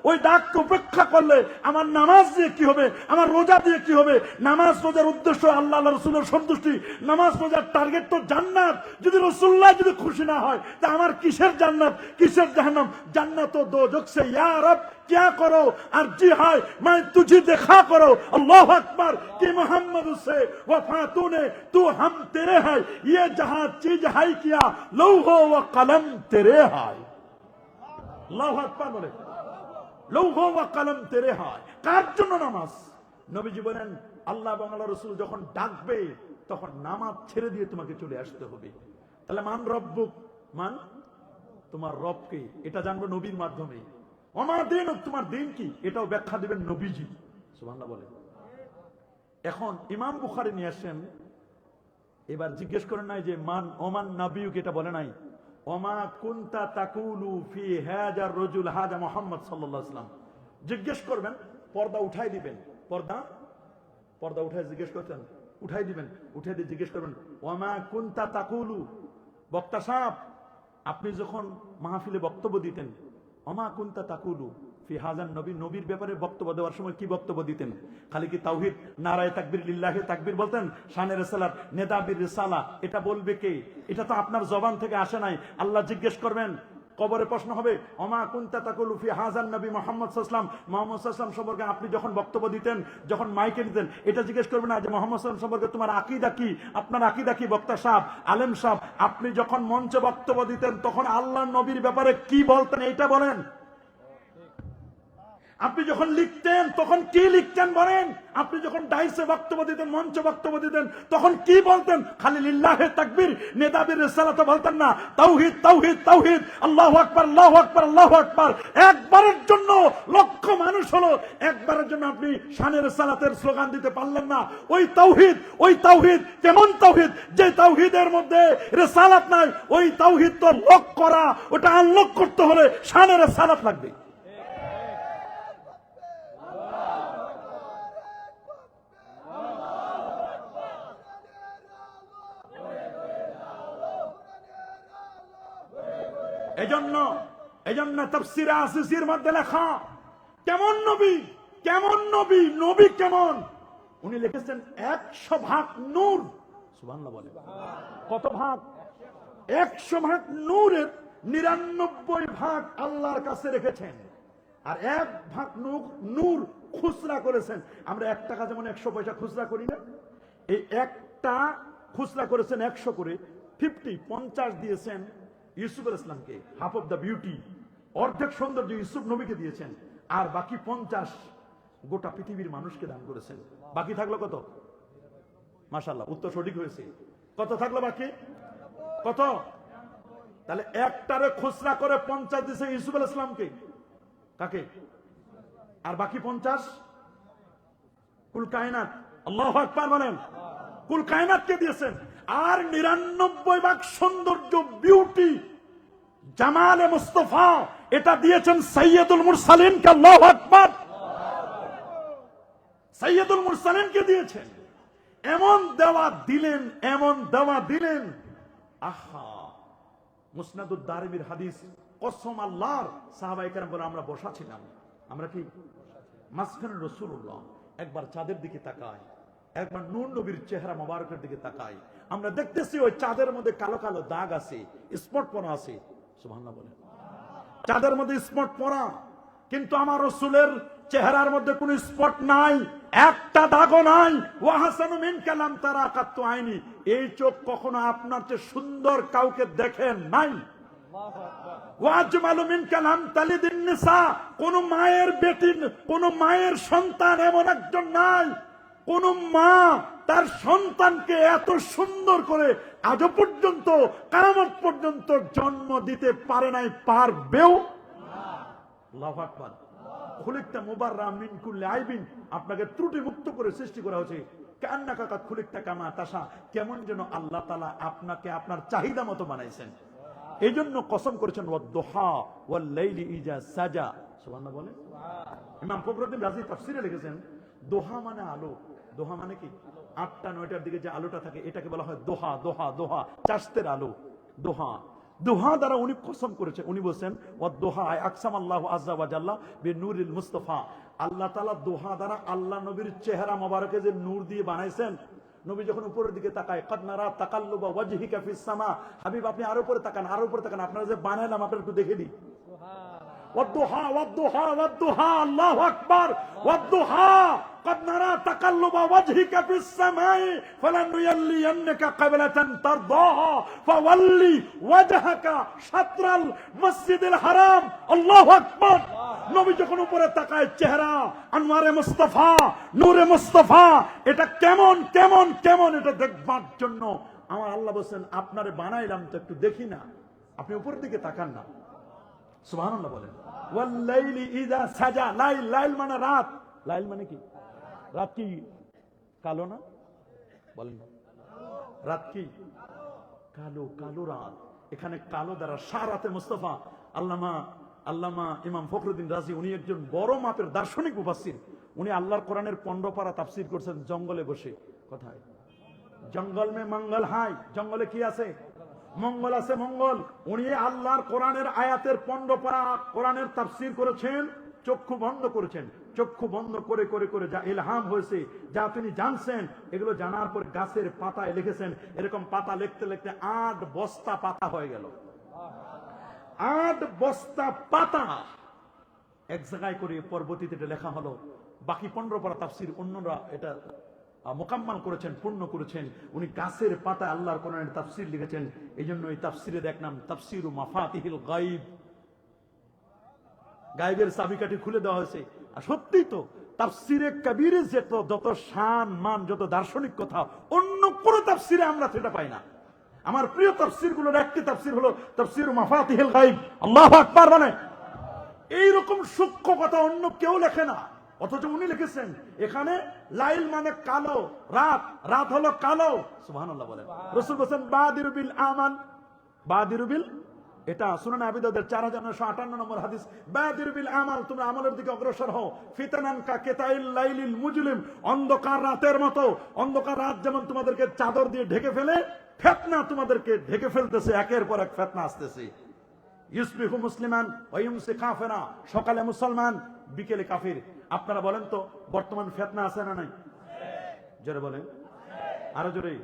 ওই ডাককে উপেক্ষা করলে আমার নামাজ দিয়ে কি হবে? আমার রোজা দিয়ে কি হবে? নামাজ রোজার উদ্দেশ্য আল্লাহ আল্লাহ রসুলের সন্তুষ্টি, নামাজ রোজার টার্গেট তো জান্নাত। যদি রসুল্লাহ যদি খুশি না হয়, তা আমার কিসের জান্নাত, কিসের জাহান্নাম? জান্নাত ও দোজখ সে ইয়া রব क्या करो, अर्जी है मैं तुझे देखा करो। अल्लाह अकबर कि मोहम्मद से वफा तूने, तू हम तेरे है, ये जहां चीज है किया, लौहो व कलम तेरे है। अल्लाह अकबर बोले, लौहो व कलम तेरे है। কার জন্য নামাজ? নবীজি বলেন, আল্লাহ এবং আল্লাহর রাসূল যখন ডাকবে, তখন নামাজ ছেড়ে দিয়ে তোমাকে চলে আসতে হবে। তাহলে মান রব্বুক, মান তোমার রবকে, এটা জানবো নবীর মাধ্যমে। আমার দিন, তোমার দিন কি, এটাও ব্যাখ্যা দিবেন নবীজি। সুবহানাল্লাহ বলেন। এখন ইমাম বুখারী নিয়ে আসেন, এবার জিজ্ঞেস করেন নাই যে মান ওমান নাবিয়ুক, এটা বলে নাই, ওমা কুনতা তাকুলু ফি হাজার রাজুল হাজা মুহাম্মদ সাল্লাল্লাহু আলাইহি ওয়াসাল্লাম। জিজ্ঞেস করবেন, পর্দা উঠাই দিবেন, পর্দা উঠাই জিজ্ঞেস করতেন, উঠাই দিবেন, উঠাই দিয়ে জিজ্ঞেস করবেন, ওমা কুনতা তাকুলু, বক্তা সাহেব আপনি যখন মাহফিলে বক্তব্য দিতেন, ওমা কুনতা তাকুলু ফি হাজান নবী, নবীর ব্যাপারে বক্তব্য দেওয়ার সময় কি বক্তব্য দিতেন? খালি কি তাওহীদ, নারায়ে তাকবীর, লিল্লাহি তাকবীর বলতেন? শানে রিসালাত, নেদাবির রিসালা, এটা বলবে কে? এটা তো আপনার জবান থেকে আসে নাই। আল্লাহ জিজ্ঞেস করবেন, কবরে প্রশ্ন হবে, ওমা কুনতা তাকুলু ফি হাজান নবী মুহাম্মদ সাল্লাল্লাহু আলাইহি ওয়াসাল্লাম, মুহাম্মদ সাল্লাল্লাহু আলাইহি ওয়াসাল্লাম সম্পর্কে আপনি যখন বক্তব্য দিতেন, যখন মাইকে দিতেন, এটা জিজ্ঞেস করবেন না যে মুহাম্মদ সাল্লাল্লাহু আলাইহি ওয়াসাল্লাম সম্পর্কে তোমার আকীদা কি, আপনার আকীদা কি? বক্তা সাহেব, আলেম সাহেব, আপনি যখন মঞ্চে বক্তব্য দিতেন, তখন আল্লাহর নবীর ব্যাপারে কি বলতেন, এইটা বলেন। আপনি যখন লিখতেন, তখন কি লিখতেন বলেন? আপনি যখন ডাইসে বক্তব্য দিতেন, মঞ্চে বক্তব্য দিতেন, তখন কি বলতেন? খালি লিল্লাহি তাকবীর, নেদাবির রিসালাত বলতেন না, তাওহীদ তাওহীদ তাওহীদ, আল্লাহু আকবার আল্লাহু আকবার আল্লাহু আকবার। একবারের জন্য লক্ষ মানুষ হলো, একবারের জন্য আপনি শানে রিসালাতের স্লোগান দিতে পারলেন না। ওই তাওহীদ কেমন তাওহীদ? যে তাওহীদের মধ্যে রিসালাত নাই, ওই তাওহীদ তো লক করা, ওটা আনলক করতে হলে শানে রিসালাত লাগবে। এজন্য তাফসীরে আসিসির মধ্যে লেখা, কেমন নবী, নবী কেমন? উনি লিখেছেন 100 ভাগ নূর। সুবহানাল্লাহ বলে। কত ভাগ? 100 ভাগ নূরের 99 ভাগ আল্লাহর কাছে রেখেছেন, আর 1 ভাগ নূর খুচরা করেছেন। আমরা 1 টাকা যেমন 100 পয়সা খুচরা করি না, এই একটা খুচরা করেছেন 100 করে, 50 দিয়েছেন ইউসুফ আলাইহিস সালামকে, হাফ অফ দ্য বিউটি। অর্ধেক সৌন্দর্য ইউসুফ নবীকে দিয়েছেন, আর বাকি 50 গোটা পৃথিবীর মানুষকে দান করেছেন। বাকি থাকলো কত? মাশাআল্লাহ, উত্তর সঠিক হয়েছে। কত থাকলো বাকি? কত? তাহলে একটারে খুচরা করে 50 দিয়েছে ইউসুফ আলাইহিস সালামকে। কাকে? আর বাকি 50 কুল কায়নাত। আল্লাহু আকবার বলেন। কুল কায়নাতকে দিয়েছেন। আর 99 ভাগ সৌন্দর্য, বিউটি, জামালে মুস্তাফা এটা দিয়েছেন সাইয়্যিদুল মুরসালিনকে। আল্লাহু আকবার। সাইয়্যিদুল মুরসালিনকে দিয়েছেন। এমন দেওয়া দিলেন, এমন দেওয়া দিলেন। আহা, মুসনাদুদ দারিমির হাদিস, কসম আল্লাহর, সাহাবায়ে কেরাম বলে আমরা বসা ছিলাম। আমরা কি মাঝখানে রাসূলুল্লাহ একবার চাঁদের দিকে তাকাই, একবার নূর নবীর চেহারা মোবারকের দিকে তাকাই, আমরা দেখতেছি ওই চাঁদের মধ্যে কালো কালো দাগ আছে, স্পট পরা আছে। সুবহানাল্লাহ বলেন। চাঁদের মধ্যে স্পট পরা, কিন্তু আমার রাসূলের চেহারার মধ্যে কোনো স্পট নাই, একটা দাগও নাই। ওয়া হাসানু মিনকা লাম তারা কাত্তু আইনি, এই চোখ কখনো আপনার চেয়ে সুন্দর কাউকে দেখেন নাই। ওয়া আজমালু মিনকা লাম তালিদিন নিসা, কোন মায়ের বেটি, কোন মায়ের সন্তান এমন একজন নাই, কোন মা তার সন্তানকে এত সুন্দর করে আজও পর্যন্ত কিয়ামত পর্যন্ত জন্ম দিতে পারে নাই, পারবেও না। আল্লাহু আকবার। খুলিকতা মুবাররা মিন কুল্লি আইবিন, আপনাকে ত্রুটি মুক্ত করে সৃষ্টি করা হয়েছে। কান্নাকা কাত খুলিকতা কামা তাশা, কেমন যেন আল্লাহ তাআলা আপনাকে আপনার চাহিদা মতো বানাইছেন। এই জন্য কসম করেছেন ওয়াদ-দুহা ওয়াল লাইলি ইজা সাজা। সুবহানাল্লাহ বলেন। ইমাম ফখরুদ্দিন রাজি তাফসীরে লিখেছেন, দোহা মানে আলো। দোহা মানে কি? 8টা 9টার দিকে যে আলোটা থাকে এটাকে বলা হয় দোহা। দোহা দোহা চাঁদের আলো, দোহা। দোহা দ্বারা উনি কসম করেছেন, উনি বলেছেন ওয়াদ-দুহা আকসাম আল্লাহু আযজা ওয়া জাল্লা বিনূরিল মুস্তাফা। আল্লাহ তাআলা দোহা দ্বারা আল্লাহ নবীর চেহারা মোবারকে যে নূর দিয়ে বানাইছেন, নবী যখন উপরের দিকে তাকায়, কাদ নারা তাকাল্লুবা ওয়াজহিকা ফিস সামা, হাবিব আপনি আরো উপরে তাকান, আরো উপরে তাকান, আপনারা যে বানাইলাম আপনারা একটু দেখে দিই। ওয়াদ-দুহা ওয়াদ-দুহা ওয়াদ-দুহা, আল্লাহু আকবার। ওয়াদ-দুহা قد نرى تقلب وجهك في السماء فلنولينك قبلة ترضاها فولي وجهك شطر المسجد الحرام। আল্লাহু আকবার। নবী যখন উপরে তাকায়, চেহারা আনওয়ারে মুস্তাফা, নূরে মুস্তাফা, এটা কেমন কেমন কেমন এটা দেখবার জন্য আমার আল্লাহ বলেন আপনারে বানাইলাম তো একটু দেখি না, আপনি উপরের দিকে তাকান না। সুবহানাল্লাহ বলেন। ওয়াল লাইলি ইযা সাজা, লাইল, লাইল মানে রাত। লাইল মানে কি? রাত কি কালো না? বলেন রাত কি কালো? কালো রাত। এখানে কালো দ্বারা সারাতে মুস্তাফা। আল্লামা ইমাম ফখরুদ্দিন রাজি, উনি একজন বড় মাপের দার্শনিক মুফাসসির। উনি আল্লাহর কোরআনের 15 পারা তাফসীর করছেন জঙ্গলে বসে। কোথায়? জঙ্গল মে মঙ্গল হাই। জঙ্গলে কি আছে? মঙ্গল আছে, মঙ্গল। উনি আল্লাহর কোরআনের আয়াতের 15 পারা কোরআনের তাফসীর করেছেন, চক্ষু বন্ধ করেছেন। চক্ষু বন্ধ করে করে করে যা ইলহাম হয়েছে, যা তিনি জানছেন, এগুলো জানার পর গাছের পাতায় লিখেছেন। এরকম পাতা লিখতে লিখতে 8 বস্তা পাতা হয়ে গেল। 8 বস্তা পাতা এক জায়গায় করে পরবর্তীতে এটা লেখা হলো। বাকি 15 পারা তাফসীর অন্যরা এটা মোকাম্মাল করেছেন, পূর্ণ করেছেন। উনি গাছের পাতা আল্লাহর কোরআনের তাফসীর লিখেছেন। এই জন্য এই তাফসীরের এক নাম তাফসীরু মাফাতিহিল গায়ব। গায়েবের চাবিকাঠি খুলে দেওয়া হয়েছে। আর সত্যিই তো তাফসীরে কবিরে যত শান মান, যত দার্শনিক কথা, অন্য কোন তাফসীরে আমরা সেটা পাই না। আমার প্রিয় তাফসীর গুলোর একটি তাফসীর হলো তাফসীরু মাফাতিহিল গায়ব। আল্লাহু আকবার। মানে এইরকম সূক্ষ্ম কথা অন্য কেউ লেখে না, অথচ উনি লিখেছেন। এখানে লাইল মানে কালো, রাত, রাত হলো কালো। সুবহানাল্লাহ বলেন। রাসূল বলেন বাদিরু বিল আমাল, বাদিরু বিল, এটা সুনান আবি দাউদের 4958 নম্বর হাদিস। বাদির বিল আমাল, তোমরা আমলের দিকে অগ্রসর হও। ফিতানান কা কিতাইল লাইলিল মুজলিম, অন্ধকার রাতের মতো। অন্ধকার রাত যেমন তোমাদেরকে চাদর দিয়ে ঢেকে ফেলে, ফিতনা তোমাদেরকে ঢেকে ফেলতেছে, একের পর এক ফিতনা আসতেছে। ইউসবিহু মুসলিমান ওয়া ইউমসি কাফিরা, সকালে মুসলমান বিকেলে কাফির। আপনারা বলেন তো বর্তমান ফিতনা আছে না নাই? জোরে বলেন, আরো জোরে।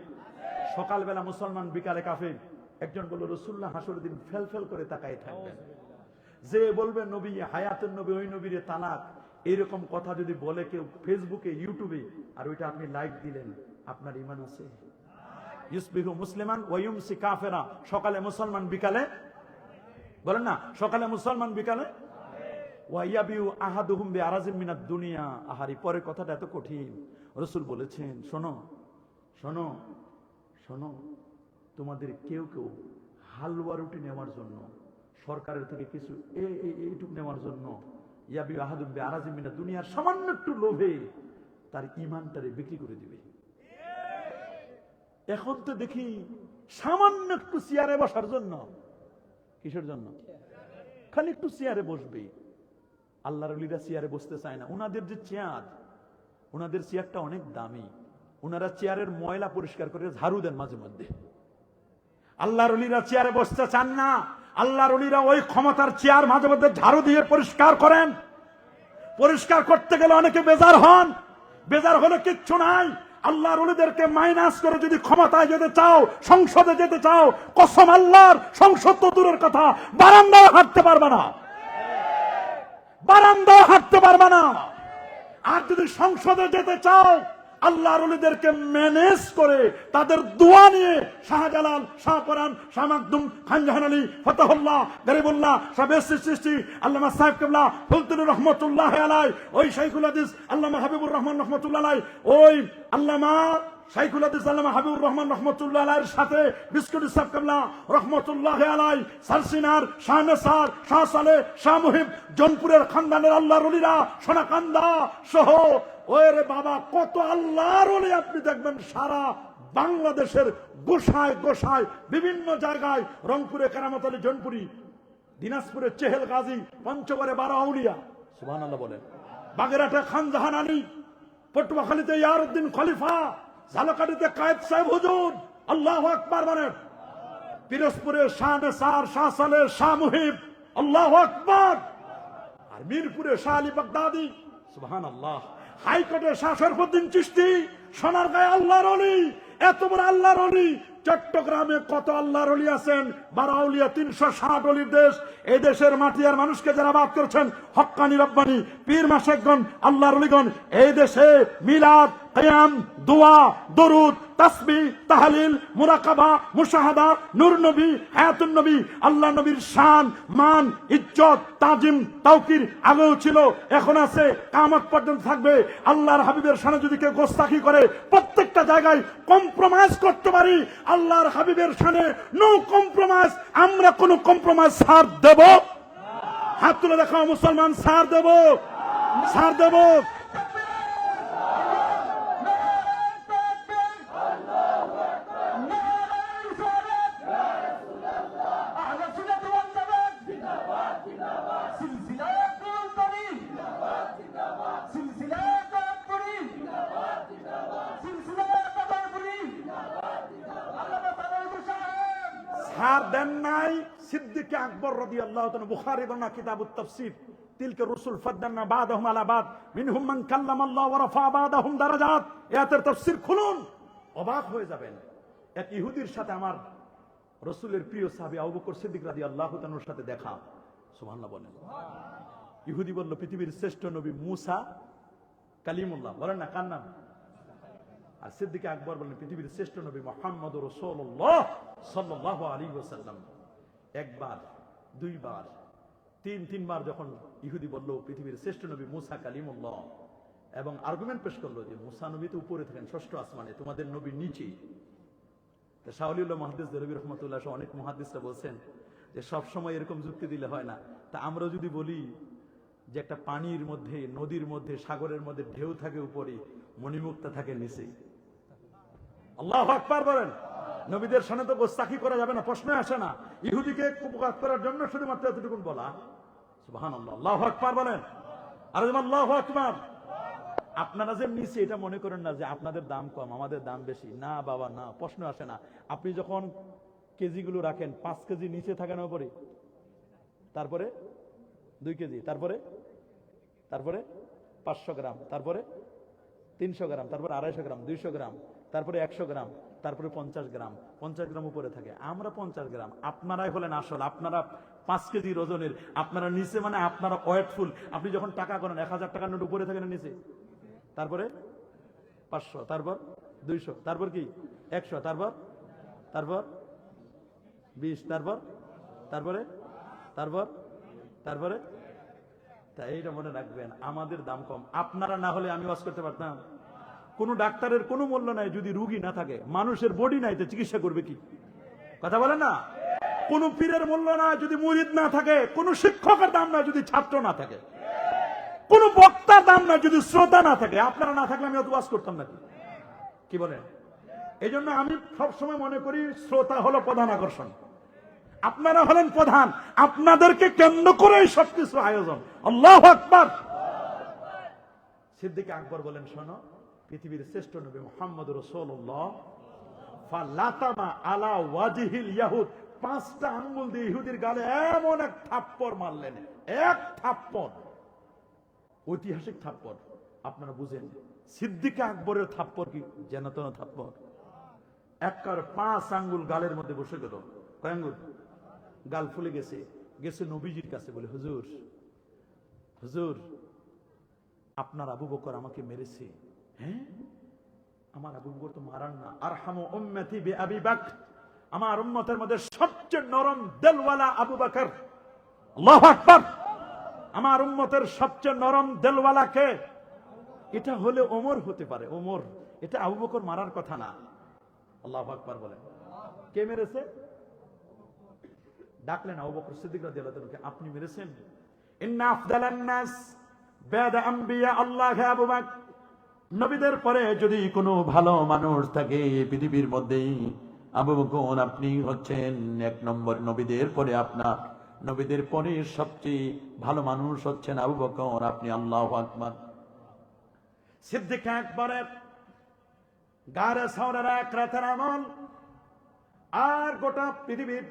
সকালবেলা মুসলমান, বিকালে কাফির। একজন বলল রাসূলুল্লাহ হাসরের দিন ফেল ফেল করে তাকায় থাকবেন, যে বলবে নবী হায়াতুন নবী, ওই নবীরে তালাক। এরকম কথা যদি বলে কেউ ফেসবুকে, ইউটিউবে, আর ওইটা আপনি লাইক দিলেন, আপনার ঈমান আছে? ইউসবিহু মুসলিমান ওয়া ইউমসি কাফিরা, সকালে মুসলমান বিকালে, বলেন না, সকালে মুসলমান বিকালে ওয়াইয়াবিউ আহাদুহুম বিআরাজিম মিনাদ দুনিয়া। আহারি পরের কথাটা এত কঠিন। রাসূল বলেছেন, শোনো শোনো শোনো, তোমাদের কেউ কেউ হালুয়া রুটি নেওয়ার জন্য, সরকারের থেকে কিছু এইটুক নেওয়ার জন্য, ইয়াবিউ আহাদুহুম বিআরাজিম মিনাদ দুনিয়ার সামান্য একটু লোভে তার ঈমানটারে বিক্রি করে দিবে। এখন তো দেখি সামান্য একটু চেয়ারে বসার জন্য, কিসের জন্য? খালি একটু চেয়ারে বসবে। আল্লাহর ওলিরা চেয়ারে বসতে চায় না। ওনাদের যে চেয়ার, ওনাদের চেয়ারটা অনেক দামি। ওনারা চেয়ারের ময়লা পরিষ্কার করে ঝাড়ু দেন মাঝে মধ্যে। আল্লাহর ওলিরা চেয়ারে বসতে চান না। আল্লাহর ওলিরা ওই ক্ষমতার চেয়ার মাঝে মধ্যে ঝাড়ু দিয়ে পরিষ্কার করেন। পরিষ্কার করতে গেলে অনেকে বেজার হন। বেজার হলে কিচ্ছু নাই। আল্লাহর ওলিদেরকে মাইনাস করে যদি ক্ষমতায় যেতে চাও, সংসদে যেতে চাও, কসম আল্লাহর, সংসদ তো দূরের কথা, বারান্দায় হাঁটতে পারবে না। বারান্দায় হাঁটতে পারবে না। আর যদি সংসদে যেতে চাও, আল্লাহর ওলিদেরকে ম্যানেজ করে তাদের দোয়া নিয়ে শাহজালাল, শাহপরান, শাহ মাকদুম, খান জাহান আলী, ফতহুল্লাহ, গরিবুল্লাহ, সাবেসির সৃষ্টি আল্লামা সাহেব কেবলা, ফুলতুর রহমতুল্লাহ আলাই, ওই শাইখুল হাদিস আল্লামা হাবিবুর রহমান রহমতুল্লাহ আলাই, ওই আল্লামা শাইখুল হাদিস আল্লামা হাবিবুর রহমান রহমতুল্লাহ আলাইয়ের সাথে বিস্কুট সাহেব কেবলা রহমতুল্লাহ আলাই, সারসিনার শাহ নেসার, শাহ সালেহ, শাহ মুহিব, জনপুরের খানদানের আল্লাহর ওলিরা, সোনাকান্দা সহ, ওরে বাবা, কত আল্লাহর ওলি আপনি দেখবেন সারা বাংলাদেশের গোসায় গোসায় বিভিন্ন জায়গায়, রংপুরে কেরামত আলী জনপুরি, দিনাজপুরে চেহেল গাজী, পঞ্চগড়ে 12 আউলিয়া, সুবহানাল্লাহ বলেন, বাগেরহাটে খান জাহান আলী, পটুয়াখালীতে ইয়ারউদ্দিন খলিফা, ঝালকাঠিতে কায়েদ সাহেব হুজুর, আল্লাহু আকবার বলেন, পিরোজপুরে শাহ নেসার, শাহ সালেহ, শাহ মুহিব, আল্লাহু আকবার, আর মিরপুরে শাহ আলী বাগদাদি, সুবহানাল্লাহ, হাইকোর্টে শাহ শরফুদ্দিন চিশতি, সোনারগাঁয়ে আল্লাহর ওলি, এত বড় আল্লাহর ওলি। চট্টগ্রামে কত আল্লাহর ওলি আছেন, 12 আউলিয়া, 360 ওলির দেশ। এই দেশের মাটি আর মানুষকে যারা বাদ করেছেন, হক্কানি রব্বানি পীর মাশায়েখগণ, আল্লাহর ওলিগণ, এই দেশে মিলাদ, কিয়াম, দোয়া, দরুদ, তাসবিহ, তাহলিল, মুরাকাবা, মুশাহাদা, নূর নবী, হায়াতুন নবী, আল্লাহ নবীর শান, মান, ইজ্জত, তাজিম, তাওকির আগেও ছিল, এখন আছে, কিয়ামত পর্যন্ত থাকবে। আল্লাহর হাবিবের শানে যদি কেউ গোস্তাখি করে, প্রত্যেকটা জায়গায় কম্প্রোমাইজ করতে পারি। আল্লাহর হাবিবের শানে নো কম্প্রোমাইজ। আমরা কোন কম্প্রোমাইজ ছাড় দেব? হাত তুলে দেখাও মুসলমান, ছাড় দেব? ছাড় দেব? ছাড় দেন নাই সিদ্দিক আকবর রাদিয়াল্লাহু তাআলা। বুখারী বর্ণনা কিতাবুত তাফসীর, তিলকা রাসূল ফাদ্দালনা বাদাহুম আলা বাদ মিনহুম মান কাল্লামাল্লাহ ওয়া রাফা বাদাহুম দারাজাত। এর তাফসীর খুলুন, অবাক হয়ে যাবেন। এক ইহুদির সাথে আমার রাসূলের প্রিয় সাহাবী আবু বকর সিদ্দিক রাদিয়াল্লাহু তাআলার সাথে দেখা। সুবহানাল্লাহ বলেন। ইহুদি বলল, পৃথিবীর শ্রেষ্ঠ নবী মুসা কালিমুল্লাহ, বলেন না, কার নাম? আর সিদ্দিক আকবর বলেন, পৃথিবীর শ্রেষ্ঠ নবী মুহাম্মদুর রাসূলুল্লাহ সাল্লাল্লাহু আলাইহি ওয়াসাল্লাম। একবার, দুইবার, তিনবার যখন ইহুদি বলল পৃথিবীর শ্রেষ্ঠ নবী মুসা কালিমুল্লাহ, এবং আর্গুমেন্ট পেশ করলো যে মুসা নবী তো উপরে থাকেন, ষষ্ঠ আসমানে, তোমাদের নবী নিচে। শাহ ওলিউল্লাহ মুহাদ্দিস দেহলভী রাহমাতুল্লাহ সহ অনেক মুহাদ্দিসরা বলছেন যে সব সময় এরকম যুক্তি দিলে হয় না। তা আমরা যদি বলি যে একটা পানির মধ্যে, নদীর মধ্যে, সাগরের মধ্যে ঢেউ থাকে উপরে, মণিমুক্তা থাকে নিচে। আল্লাহু আকবার বলেন। নবীদের সামনে তো গোস্তাখি করা যাবে না, প্রশ্ন আসে না। ইহুদিকে কুপকাত করার জন্য শুধুমাত্র এতটুকু বলা। সুবহানাল্লাহ, আল্লাহু আকবার বলেন। আর আল্লাহু আকবার। আপনারা যে নিচে এটা মনে করেন না যে আপনাদের দাম কম, আমাদের দাম বেশি। না বাবা, না, প্রশ্ন আসে না। আপনি যখন কেজিগুলো রাখেন, 5 কেজি নিচে থাকে না উপরে, তারপরে 2 কেজি, তারপরে 500 গ্রাম, তারপরে 300 গ্রাম, তারপরে 250 গ্রাম, 200 গ্রাম, তারপরে 100 গ্রাম, তারপরে 50 গ্রাম, 50 গ্রাম উপরে থাকে। আমরা 50 গ্রাম, আপনারাই হলেন আসল। আপনারা 5 কেজি ওজনের, আপনারা নিচে, মানে আপনারা ওয়েটফুল। আপনি যখন টাকা করেন, 1000 টাকার নোট উপরে থাকেন নিচে, তারপরে 500, তারপর 200, তারপর কি 100, তারপর 20, তারপরে তারপরে তাই এইটা মনে রাখবেন, আমাদের দাম কম। আপনারা না হলে আমি ওয়াজ করতে পারতাম? কোন ডাক্তারের কোনো মূল্য নাই যদি রুগী না থাকে, মানুষের বডি নাই তো চিকিৎসা করবে কি? কথা বলেন না? কোন পীরের মূল্য নাই যদি মুরিদ না থাকে, কোন শিক্ষকের দাম নাই যদি ছাত্র না থাকে, কোন বক্তার দাম নাই যদি শ্রোতা না থাকে। আপনারা না থাকলে আমি অত ওয়াজ করতাম নাকি? কি বলেন? এই জন্য আমি সবসময় মনে করি শ্রোতা হলো প্রধান আকর্ষণ, আপনারা হলেন প্রধান, আপনাদেরকে কেন্দ্র করে সবকিছু আয়োজন। আল্লাহু আকবার। সিদ্দিক আকবর বলেন, শোনো, পৃথিবীর শ্রেষ্ঠ নবী মুহাম্মদ রাসূলুল্লাহ ফালাতামা আলা ওয়াজহিল ইয়াহুদ, 5টা আঙ্গুল দিয়ে ইহুদির গালে এমন এক থাপ্পড় মারলেন, এক থাপ্পড়, ঐতিহাসিক থাপ্পড়। আপনারা বুঝেন সিদ্দিক আকবরের থাপ্পড় কি যেন তেন থাপ্পড়? একবার 5 আঙ্গুল গালের মধ্যে বসে গেল। কয় আঙ্গুল? গাল ফুলে গেছে। গেছে নবীজির কাছে, বলে, হুজুর হুজুর, আপনার আবু বকর আমাকে মেরেছে। হ্যাঁ, আমার আবু বকর তো মারান না। আরহামু উম্মতি বিআবি বকর, আমার উম্মতের মধ্যে সবচেয়ে নরম দিলওয়ালা আবু বকর। আল্লাহু আকবার। আমার উম্মতের সবচেয়ে নরম দিলওয়ালা কে? এটা হলে ওমর হতে পারে, ওমর। এটা আবু বকর মারার কথা না। আল্লাহু আকবার বলেন। কে মেরেছে? ডাকলেন আবু বকর সিদ্দিক রাদিয়াল্লাহু তাআলা, আপনি মেরেছেন? ইন্না আফদালান নাস বাদা আম্বিয়া আল্লাহ আবু বকর, নবীদের পরে যদি কোনো ভালো মানুষ থাকে পৃথিবীর মধ্যে আবু বকর আপনি হচ্ছেন 1 নম্বর। নবীদের পরে আপনার, নবীদের পরে সবচেয়ে ভালো মানুষ হচ্ছেন আবু বকর আপনি। আল্লাহু আকবার। সিদ্দিক আকবরের গারে সাওরার এক রাতের আমল আর গোটা পৃথিবীর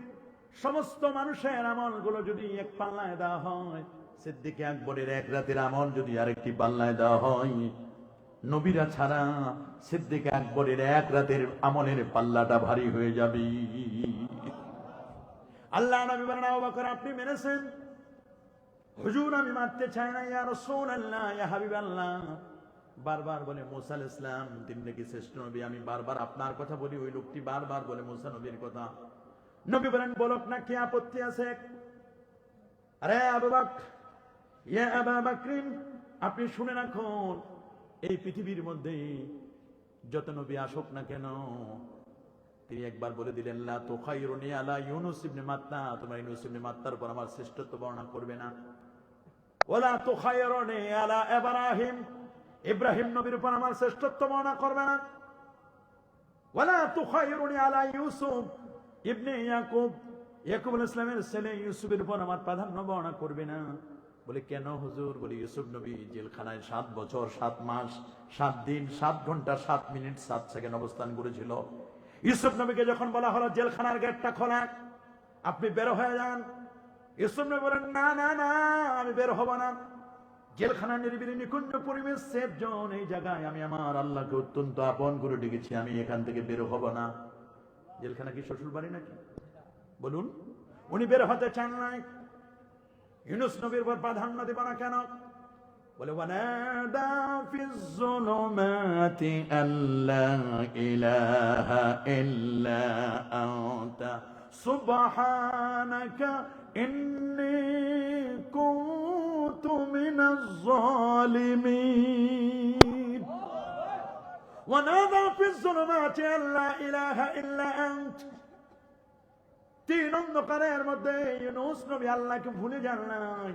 সমস্ত মানুষের আমলগুলো যদি এক পাল্লায় দেওয়া হয়, সিদ্দিক আকবরের এক রাতের আমল যদি আরেকটি পাল্লায় দেওয়া হয়, নবীরা ছাড়া সিদ্দিক আকবরের এক রাতের আমলের পাল্লাটা ভারী হয়ে যাবে। আল্লাহ নবী বলেন, আবু বকর আপনি মেরেছেন। হুজুর আমি মারতে চাই না, ইয়া রাসূলুল্লাহ, ইয়া হাবিবাল্লাহ। বারবার বলে মুসা আলাইহিস সালাম তিনি নাকি শ্রেষ্ঠ নবী। আমি বারবার আপনার কথা বলি, ওই লোকটি বারবার বলে মুসা নবীর কথা। নবী বলেন, বলক না, কি আপত্তি আছে? আরে আবু বকর, ইয়া আবু বকর, আপনি শুনে রাখুন, এই পৃথিবীর মধ্যে যত নবী আসুক না কেন, তিনি একবার বলে দিলেন, লা তুখাইরুনি আলা ইউনুস ইবনে মাত্তা, তোমরা ইউনুস ইবনে মাত্তার উপর আমার শ্রেষ্ঠত্ব বর্ণনা করবে না। ওয়ালা তুখাইরুনি আলা ইব্রাহিম, ইব্রাহিম নবীর উপর আমার শ্রেষ্ঠত্ব বর্ণনা করবে না। ওয়ালা তুখাইরুনি আলা ইউসুফ ইবনে ইয়াকুব, ইয়াকুব আলাইহিস সালামের ছেলে ইউসুফের উপর আমার প্রাধান্য বর্ণনা করবে না। বলে, কেন হুজুর? বলে, ইউসুফ নবী জেলখানায় 7 বছর 7 মাস 7 দিন 7 ঘন্টা 7 মিনিট 7 সেকেন্ড অবস্থান করেছিল। ইউসুফ নবীকে যখন বলা হলো জেলখানার গেটটা খোলা, আপনি বের হয়ে যান, ইউসুফ নবী বলেন, না না না, আমি বের হব না। জেলখানার নিরিবিলি নিকুঞ্জ পরিবেশ, সেফ জোন, এই জায়গায় আমি আমার আল্লাহকে অত্যন্ত আপন করে ডেকেছি, আমি এখান থেকে বের হব না। জেলখানা কি শ্বশুর বাড়ি নাকি? বলুন। উনি বের হতে চান না। ইউনুস নবীর উপর প্রাধান্য দেব না কেন? বলে, ওয়ানাদা ফিজ যুলুমাতি আল্লা ইলাহা ইল্লা আনতা সুবহানাকা ইন্নী কুনতু মিনাজ জালিমিন। ওয়ানাদা ফিজ যুলুমাতি আল্লা ইলাহা ইল্লা আনতা, 3 অন্ধকারের মধ্যে ইউনুস নবী আল্লাহকে ভুলে যান নাই।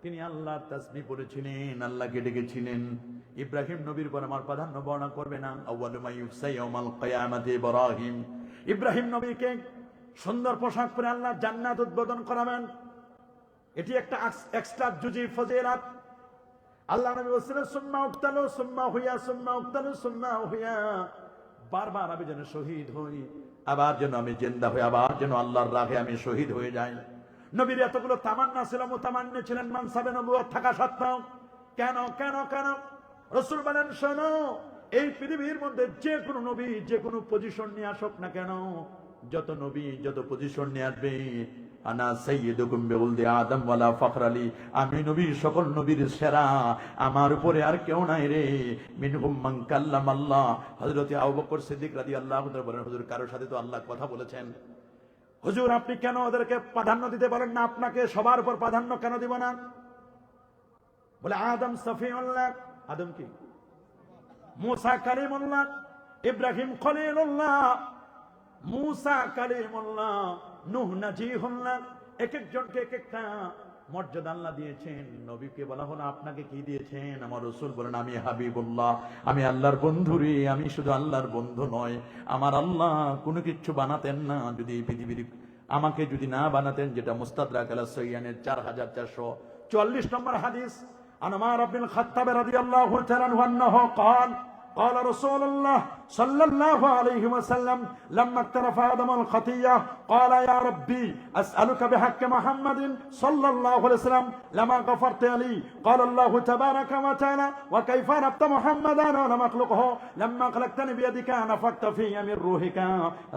তিনি আল্লাহর তাসবিহ পড়েছিলেন, আল্লাহকে ডেকেছিলেন। ইব্রাহিম নবীর উপর আমার প্রাধান্য বর্ণনা করবে না। আউয়ালু মা ইউফসা ইয়াউমাল কিয়ামাতি ইব্রাহিম, ইব্রাহিম নবীকে সুন্দর পোশাক পরে আল্লাহ জান্নাত উদ্বোধন করাবেন। এটি একটা এক্সট্রা জুজি ফজিলত। আল্লাহ নবী বলেছেন, সুম্মা উক্তালু সুম্মা হুয়া সুম্মা উক্তালু সুম্মা হুয়া, বারবার আমি যেন শহীদ হই, আবার যেন আমি জিন্দা হই, আবার যেন আল্লাহর রাহে আমি শহীদ হয়ে যাই। নবীর এতগুলো তামান্না ছিল, মুতামান্নি ছিলেন মানসাবে নবুয়ত থাকা সত্ত্বেও। কেন কেন কেন? রাসূল বলেন, শোনো, এই পৃথিবীর মধ্যে যে কোনো নবী যে কোনো পজিশন নিয়ে আসুক না কেন, যত নবী যত পজিশন নিয়ে আসবে, আনা সাইয়্যিদুকুম বিউলদি আদম ওয়ালা ফখর আলী, আমি নবী সকল নবীর সেরা, আমার উপরে আর কেউ নাই রে। মিনহুম মান কাল্লামাল্লাহ, হযরত আবু বকর সিদ্দিক রাদিয়াল্লাহু তাআলা বলেন, হুজুর কারোর সাথে তো আল্লাহ কথা বলেছেন। হুজুর আপনি কেন ওদেরকে প্রাধান্য দিতে বলেন না, আপনাকে সবার উপর প্রাধান্য কেন দিব না? বলে আদম সফিউল্লাহ, আদম কি? মুসা কালিমুল্লাহ, ইব্রাহিম খলিলুল্লাহ, মুসা কালিমুল্লাহ, নূহ নাজিহুল্লাহ। এক একজনকে এক একটা মর্যাদা আল্লাহ দিয়েছেন। নবীকে বলা হলো আপনাকে কি দিয়েছেন? আমার রাসূল বলেন আমি হাবিবুল্লাহ, আমি আল্লাহর বন্ধু রে। আমি শুধু আল্লাহর বন্ধু নয়, আমার আল্লাহ কোনো কিছু বানাতেন না যদি এই পৃথিবীর আমাকে যদি না বানাতেন, যেটা মুস্তাদরাক আলা সাইয়ানের 4444 নম্বর হাদিস। عن عمر بن الخطاب رضي الله تعالى عنه قال قال رسول الله صلى الله عليه وسلم لما اقترف آدم الخطية قال يا ربي أسألك بحق محمد صلى الله عليه وسلم لما غفرت لي. قال الله تبارك وتعالى وكيف عرفت محمدا ولم أخلقه لما خلقتني بيدك نفخت في من روحك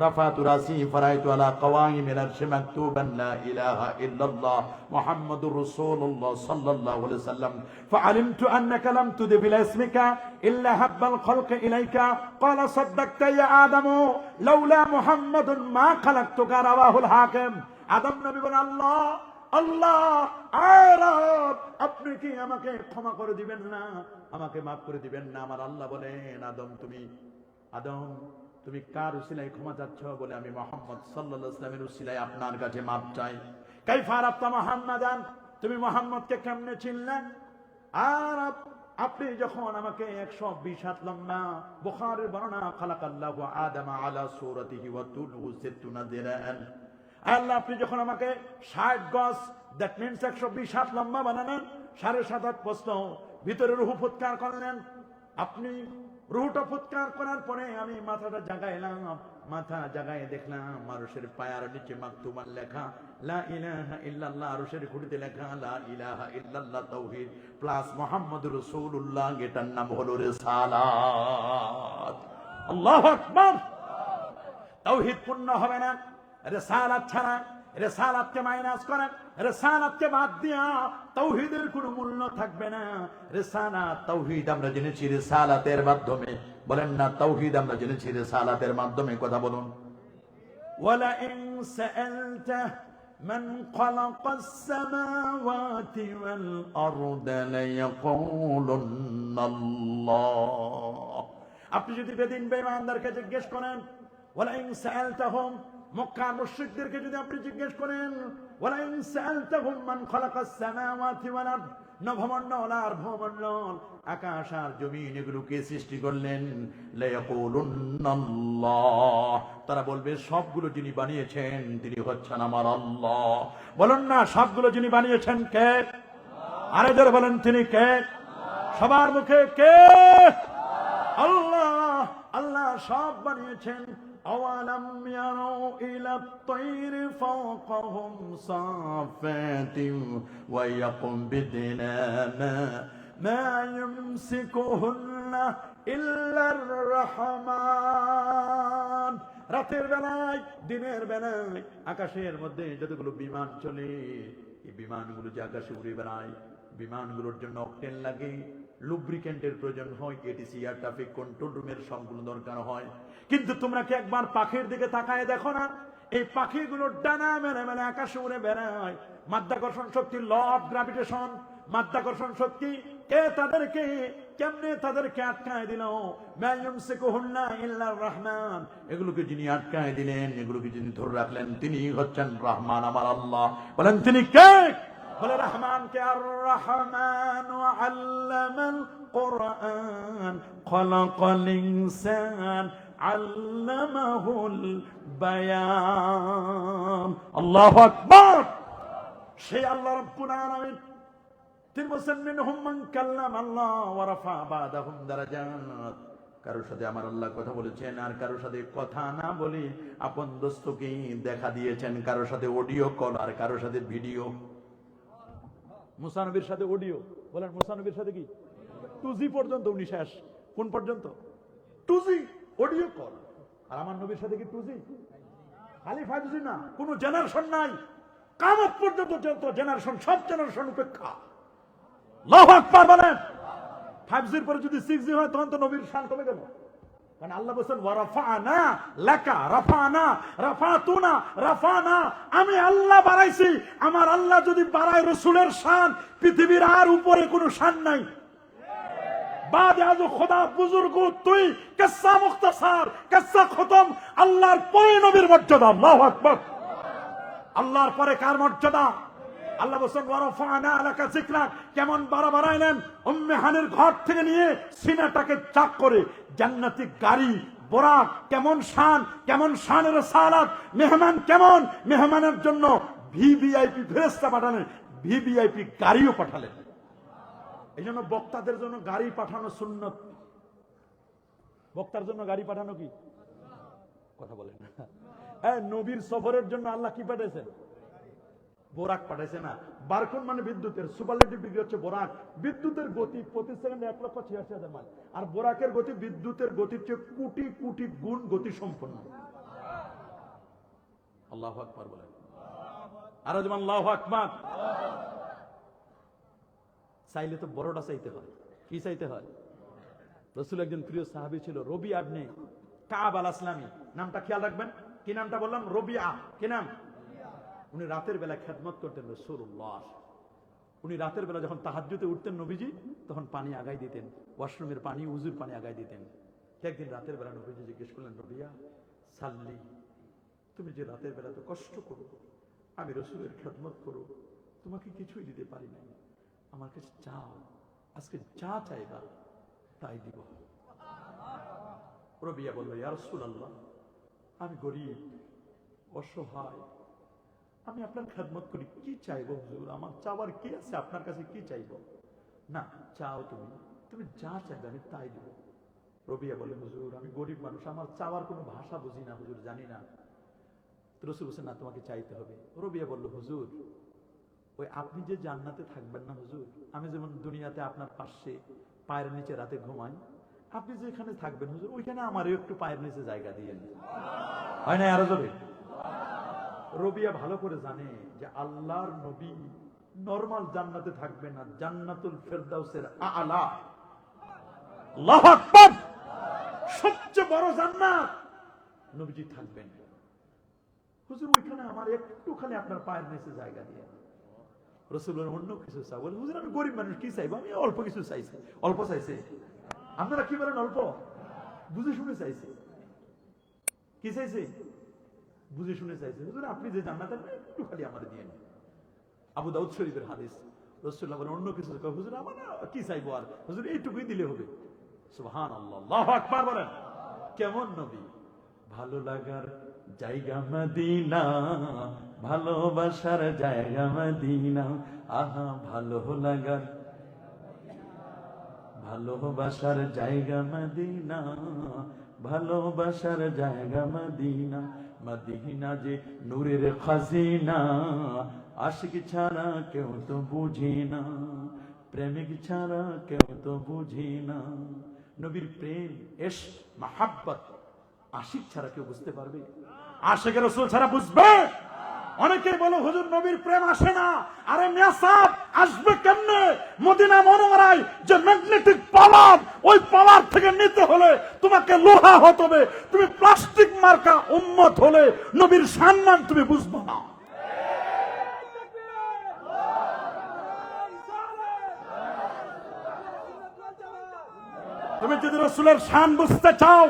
رفعت رأسي فرأيت على قوائم العرش مكتوبا لا إله إلا الله محمد رسول الله صلى الله عليه وسلم فعلمت أنك لم تضف إلى اسمك إلا حب الخلق إليك. قال صدقت يا آدم لولا محمد ما خلقتك. رواه الحاكم. আদম নবী বলেন আল্লাহ আল্লাহ আরব আপনি কি আমাকে ক্ষমা করে দিবেন না, আমাকে মাফ করে দিবেন না? আমার আল্লাহ বলেন আদম তুমি কার উসিলায় ক্ষমা চাচ্ছ? বলে আমি মুহাম্মদ সাল্লাল্লাহু আলাইহি ওয়াসাল্লামের উসিলায় আপনার কাছে মাফ চাই। কাইফা আরাফতা মুহাম্মাদান, তুমি মুহাম্মদকে কেমনে চিনলে? আর আপনি যখন আমাকে 120 হাত লম্বা, বুখারীর বর্ণনা খালাকাল্লাহু আদম আলা সূরাতিহি ওয়া তুলহু 60 দিরান। আল্লাহ আপনি যখন আমাকে 60 গজ, দ্যাট মিন্স 120 হাত লম্বা বানালেন, 7.5 হাত প্রস্থ, ভিতরে রূহ ফুৎকার করলেন। আপনি রূহটা ফুৎকার করার পরে আমি মাথাটা জাগাইলাম, মাথা জাগায় দেখলাম আরশের পায়ার নিচে মাকতুমান লেখা লা ইলাহা ইল্লাল্লাহ, আরশের খুঁটিতে লেখা লা ইলাহা ইল্লাল্লাহ তাওহীদ প্লাস মুহাম্মাদুর রাসূলুল্লাহ। এটার নাম হলো রিসালাত। আল্লাহু আকবার। তাওহীদ পূর্ণ হবে না রিসালাত ছাড়া। রিসালাতকে মাইনাস করেন, রিসালাতকে বাদ দিয়া তাওহীদের কোনো মূল্য থাকবে না। রিসালাত তাওহীদ আমরা জেনেছি রিসালাতের মাধ্যমে। বলেন না তাওহীদ আমরা জেনেছি রিসালাতের মাধ্যমে। কথা বলুন। ওয়ালা ইন সাআলতা মান খালাকাস সামাওয়াতি ওয়াল আরদা লায়াকুলুন্নাল্লাহ। আপনি যদি বেদিন বেঈমানদেরকে জিজ্ঞেস করেন, ওয়ালা ইন সাআলতাহুম, মক্কার মুশরিকদেরকে যদি আপনি জিজ্ঞেস করেন, ওয়ালা ইন সাআলতাহুম মান খালাকাস সামাওয়াতি ওয়াল আরদ, নভমণ্ডল আর ভূমণ্ডল, আকাশ আর জমিন, এগুলোকে সৃষ্টি করলেন, লায়াকুলুন্নাল্লাহ, তারা বলবে সবগুলো যিনি বানিয়েছেন তিনি হচ্ছেন আমার আল্লাহ। বলুন না সবগুলো যিনি বানিয়েছেন কে? আরে যারা বলেন তিনি কে? সবার মুখে কে? আল্লাহ। আল্লাহ সব বানিয়েছেন। أولم يروا إلى الطير فوقهم صافات ويقبضن ما يمسكهن إلا الرحمن। রাতের বেলায় দিনের বেলায় আকাশের মধ্যে যতগুলো বিমান চলে, এই বিমানগুলো যে আকাশে উড়ে বেড়ায়, বিমানগুলোর জন্য অকটেন লাগে, লুব্রিকেন্টের প্রয়োজন হয়, এটিসি এয়ার ট্রাফিক কন্ট্রোল রুমের সম্পূর্ণ দরকার হয়। কিন্তু তোমরা কি একবার পাখির দিকে তাকায় দেখো না? এই পাখিগুলোর ডানা মেলে মেলে আকাশে উড়ে বেড়ায়। মাধ্যাকর্ষণ শক্তি, ল অফ গ্রাভিটেশন, মাধ্যাকর্ষণ শক্তি কে তাদেরকে কেমনে তাদেরকে আটকায় দিল? মা ইউমসিকুহুন্না ইল্লার রহমান, এগুলোকে যিনি আটকায় দিলেন, এগুলোকে যিনি ধরে রাখলেন তিনি হচ্ছেন রহমান আমার আল্লাহ। বলেন তিনি কে? বলে রহমান কে? আর রহমান আল্লামাল কুরআন খালাকাল ইনসান আল্লামাহুল বায়ান। আল্লাহু আকবার। সেই আল্লাহ রাব্বুল আলামিন তিনি বলেন মিনহুম মান কাল্লাম আল্লাহ ওয়া রাফা বাদাহুম দারাজাত। কারোর সাথে আমার আল্লাহ কথা বলেছেন, আর কারোর সাথে কথা না বলে আপন দোস্তকে দেখা দিয়েছেন। কারোর সাথে অডিও কল, আর কারোর সাথে ভিডিও। মুসা নবীর সাথে অডিও, বলেন মুসা নবীর সাথে কি 2G পর্যন্ত উনি শেষ। কোন পর্যন্ত? 2G audio call. আর আমার নবীর সাথে কি 2G? খালি 5G না, কোন জেনারেশন নাই। কিয়ামত পর্যন্ত যত জেনারেশন, সব জেনারেশন উপেক্ষা। আল্লাহু আকবার বলেন। 5G এর পরে যদি 6G হয় তখন তো নবীর শান কমে গেল। কারণ আল্লাহ বলেছেন ওয়ারাফানা লাকা রাফানা রাফাতুনা রাফানা, আমি আল্লাহ বাড়াইছি। আমার আল্লাহ যদি বাড়ায় রাসূলের শান, পৃথিবীর আর উপরে কোনো শান নাই। বাদ আজু খোদা বুজুর্গ তুই কিসসা মুখতাসার কিসসা খতম, আল্লাহর পরে নবীর মর্যাদা। আল্লাহু আকবার। আল্লাহর পরে কার মর্যাদা? আল্লাহ বলেন ওয়ারাফানা লাকা যিকরাক, কেমন বাড়াইলেন। উম্মে হানির ঘর থেকে নিয়ে সিনাটাকে চাক করে জান্নাতি গাড়ি বোরাক, কেমন শান, কেমন শানের সালাত। মেহমান কেমন, মেহমানের জন্য ভিভিআইপি ফেরেশতা পাঠালেন, ভিভিআইপি গাড়িও পাঠালেন। এই জন্য বক্তাদের জন্য গাড়ি পাঠানো সুন্নত। বক্তার জন্য গাড়ি পাঠানো কি কথা বলেন না? নবীর সফরের জন্য আল্লাহ কি পাঠাইছেন? বোরাক পাঠাইছে না। বারকুন মানে বিদ্যুতের, সুপারলেটিভ ডিগ্রি হচ্ছে বোরাক। বিদ্যুতের গতি প্রতি সেকেন্ডে 1,86,000 মাইল, আর বোরাকের গতি বিদ্যুতের গতির চেয়ে কোটি কোটি গুণ গতি সম্পন্ন। আল্লাহু আকবার বলেন, আর যেমন আল্লাহু আকবার। চাইলে তো বড়টা চাইতে হয়। কি চাইতে হয়? রাসূল একজন প্রিয় সাহাবী ছিল, রবিআ ইবনে কাব আল আসলামী। নামটা খেয়াল রাখবেন। কি নামটা বললাম? রবিআ। কি নাম? উনি রাতের বেলা খেদমত করতেন রাসূলুল্লাহ। উনি রাতের বেলা যখন তাহাজ্জুদে উঠতেন নবীজি, তখন পানি আগাই দিতেন, ওয়াশরুমের পানি, উযুর পানি আগাই দিতেন। একদিন রাতের বেলা নবীজি জিজ্ঞেস করলেন, রবিআ সাল্লি, তুমি যে রাতের বেলা তো কষ্ট করো, আমি রাসূলের খেদমত করো, তোমাকে কিছুই দিতে পারি নাই, আমার কাছে চাও, আজকে যা চাইবা তাই দিব। রবিআ বলল, ইয়া রাসূলুল্লাহ, আমি গরীব অসহায়, আমি আপনার খেদমত করি, কি চাইবো হুজুর? আমার চাওয়ার কি আছে? আপনার কাছে কি চাইবো? না, চাও তুমি যা চাইবে আমি তাই দিব। রবিআ বলে, হুজুর আমি গরিব মানুষ, আমার চাওয়ার কোনো ভাষা বুঝি না হুজুর, জানি না। রাসূল বলেন, না তোমাকে চাইতে হবে। রবিআ বলল, হুজুর ওই আপনি যে জান্নাতে থাকবেন না হুজুর, আমি যেমন দুনিয়াতে আপনার পাশে পায়ের নিচে রাতে ঘুমাই, আপনি যেখানে থাকবেন হুজুর ওইখানে আমারও একটু পায়ের নিচে জায়গা দিয়ে দিন। হয় না? আরো জোরে। রবিআ ভালো করে জানে যে আল্লাহর নবী নরমাল জান্নাতে থাকবে না, জান্নাতুল ফেরদাউসের আলা, আল্লাহু আকবার, সবচেয়ে বড় জান্নাত নবীজি থাকবেন। হুজুর ওইখানে আমার একটুখানি আপনার পায়ের নিচে জায়গা দিয়ে। রাসূল অন্য কিছু চাই বলে, হুজুর আমি গরিব মানুষ, কি চাইবো? আমি অল্প কিছু চাইছি। অল্প চাইছে? আপনারা কি বলেন? অল্প? বুঝে শুনে চাইছে। কি চাইছে? বুঝে শুনে চাইছে। হুজুর আপনি যে জান্নাতের একটু খালি আমার দিয়ে নেন। আবু দাউদ শরীফের হাদিস। রাসূলুল্লাহ বলেন, অন্য কিছু চাই? হুজুর আমার কি চাইবো আর, হুজুর এইটুকুই দিলে হবে। সুবহানাল্লাহ, আল্লাহু আকবার বলেন। কেমন নবী! ভালো লাগার জায়গা মদিনা, ভালোবাসার জায়গা মদিনা, আহা ভালো লাগার ভালোবাসার জায়গা মদিনা, ভালোবাসার জায়গা মদিনা, মদিনা যে নূরের খাজিনা, আশিক ছাড়া কেউ তো বুঝি না, প্রেমিক ছাড়া কেউ তো বুঝি না। নবীর প্রেম, ইশক, মাহাব্বত আশিক ছাড়া কেউ বুঝতে পারবে? আশিক রাসূল ছাড়া বুঝবে? অনেকেই বলে হুজুর নবীর প্রেম আসে না। আরে মিয়া সাহেব, আসবে কেমনে? মদিনা মনোয়ারায় যে ম্যাগনেটিক পাওয়ার, ওই পাওয়ার থেকে নিতে হলে তোমাকে লোহা হতে হবে। তুমি প্লাস্টিক মার্কা উম্মত হলে নবীর সম্মান তুমি বুঝবে না। তুমি যদি রাসূলের শান বুঝতে চাও,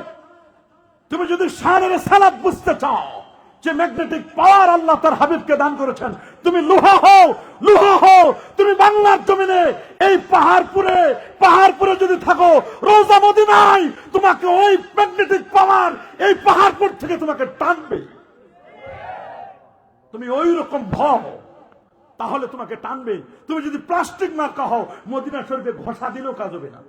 তুমি যদি শানের সালাত বুঝতে চাও, যে ম্যাগনেটিক পাওয়ার আল্লাহ তার হাবিবকে দান করেছেন, তুমি লোহা হও, লোহা হও। তুমি বাংলার জমিনে এই পাহাড়পুরে যদি থাকো, রওজা মদিনায়, তোমাকে ওই ম্যাগনেটিক পাওয়ার এই পাহাড়পুর থেকে তোমাকে টানবে। তুমি ওই রকম হও, তাহলে তোমাকে টানবে। তুমি যদি প্লাস্টিক মার্কা হও, মদিনা শরীফে ঘষা দিলেও কাজ হবে না।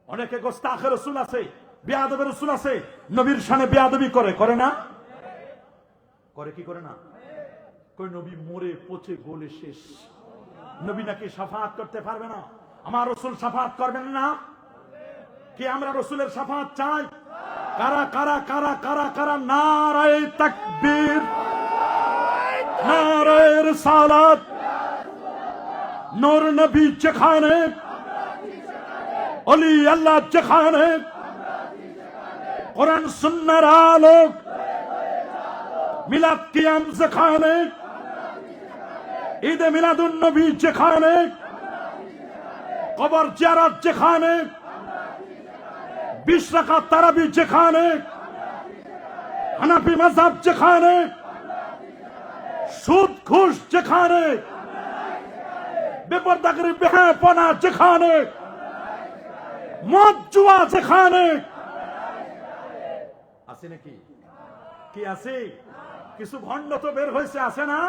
অনেকে গোস্তাখে রাসূল আছে, বেয়াদবের রাসূল আছে, নবীর শানে বেয়াদবি করে না? করে কি করে না? কই নবী মরে পচে গলে শেষ, নবী নাকি শাফাআত করতে পারবে না? আমার রাসূল শাফাআত করবেন না? কি আমরা রাসূলের শাফাআত চাই? কারা কারা কারা কারা কারা নারায়ে তাকবীর, নারায়ে রিসালাত, নূর নবী যেখানে, অলি আল্লাহ যেখানে, কোরআন সুন্নাহর আলোক, মিলাদ কিয়াম যেখানে, ঈদে মিলাদুন নবী যেখানে, কবর জিয়ারত যেখানে, 20 রাকাত তারাবি যেখানে, হানাফি মাযহাব যেখানে, সুদ ঘুষ যেখানে, বেপরদাগিরি বেহায়াপনা যেখানে, মদ জুয়া যেখানে আছে নাকি? কি আছে? কিছু ভণ্ড তো বের হয়েছে, আছে না?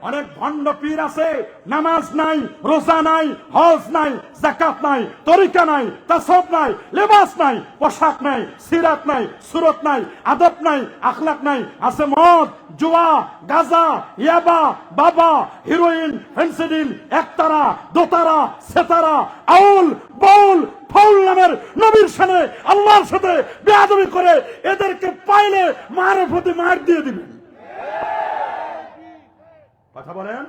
অনেক ভণ্ড পীর আছে, নামাজ নাই, রোজা নাই, হজ নাই, যাকাত নাই, তরিকা নাই, তাসাউফ নাই, লেবাস নাই, পোশাক নাই, সিরাত নাই, সুরত নাই, আদব নাই, আখলাক নাই, আছে মদ, জুয়া, গাঁজা, ইয়াবা, বাবা, হিরোইন, ফেন্সিডিল, একতারা, দোতারা, সেতারা, আউল, বাউল, ফাউল নামের নবীর সাথে, আল্লাহর সাথে বেয়াদবি করে এদেরকে পাইলে মারফতে মার দিয়ে দিবেন। কথা বলেন,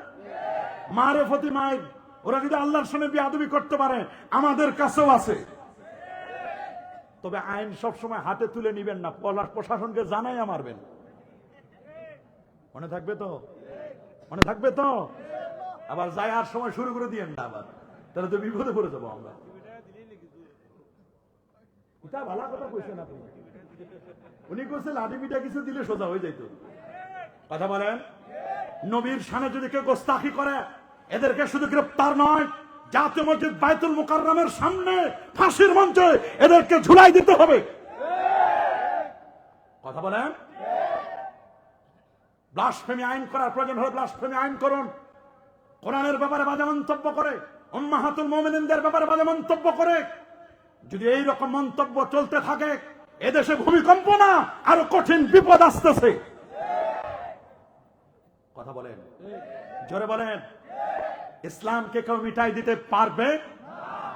মারফতি মায়ের। ওরা যদি আল্লাহর সামনে বেয়াদবি করতে পারে, আমাদের কাছেও আছে। তবে আইন সবসময় হাতে তুলে নিবেন না, প্রশাসনকে জানাইয়া মারবেন। মনে থাকবে তো? মনে থাকবে তো? আবার যাই আর সময় শুরু করে দিয়েন না, আবার তাহলে তো বিপদে পড়ে যাবো আমরা। এটা ভালো কথা কইছেন আপনি। উনি কইছে লাঠি পিঠা কিছু দিলে সোজা হয়ে যাইত। কথা বলেন, নবীর শানে যদি কেউ গোস্তাখি করে, এদেরকে শুধু গ্রেফতার নয়, জাতীয় মসজিদ বাইতুল মুকাররমের সামনে ফাঁসির মঞ্চে এদেরকে ঝুলাই দিতে হবে। কথা বলেন, ব্লাসফেমি আইন করার প্রয়োজন হলে ব্লাসফেমি আইন করুন। কোরআনের ব্যাপারে বাজে মন্তব্য করে, উম্মাহাতুল মুমিনিনদের ব্যাপারে বাজে মন্তব্য করে, যদি এই রকম মন্তব্য চলতে থাকে, এদেশে ভূমিকম্প না আরো কঠিন বিপদ আসতেছে। কথা বলেন, জোরে বলেন। ইসলামকে কেউ মিটাই দিতে পারবে?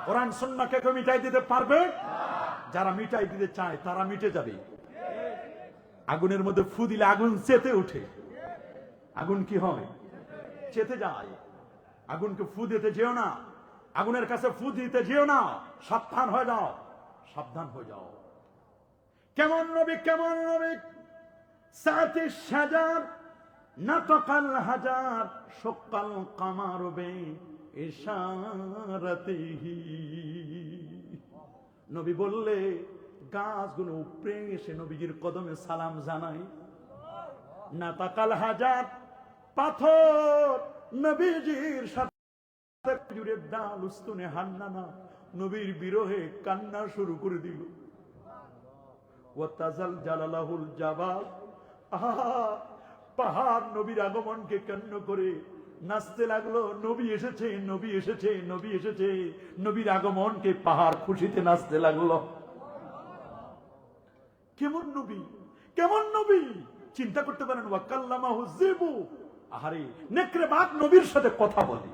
কোরআন সুন্নাহকে কেউ মিটাই দিতে পারবে? যারা মিটাই দিতে চায় তারা মিটে যাবে। আগুনের মধ্যে ফু দিলে আগুন চেতে ওঠে। আগুন কি হয়? চেতে যায়। আগুনকে ফু দিতে যেও না, আগুনের কাছে ফু দিতে যেও না। সাবধান হয়ে যাও, সাবধান হয়ে যাও। কেমন নবী, কেমন নবী! সাথে সাজার নাতকাল হাজার, সকাল কামারবে ইশারাতিহি। নবী বললে গাছগুলো উপরে এসে নবীজির কদমে সালাম জানাই। নাতকাল হাজার, পাথর নবীজির সাথে খেজুরের ডাল উস্তুনে হান্নানা নবীর বিরহে কান্না শুরু করে দিল। ওয়াতাজাল জালালাহুল জাবাল, আহা, পাহাড় নবীর আগমনকে কেন্দ্র করে নাচতে লাগলো। নবী এসেছে, নবী এসেছে, নবী এসেছে। নবীর আগমনকে পাহাড় খুশিতে নাচতে লাগলো। কেমন নবী, কেমন নবী! চিন্তা করতে পারেন, ওয়াকাল্লামাহু যিবু। আহারে, নেকড়ে বাঘ নবীর সাথে কথা বলে।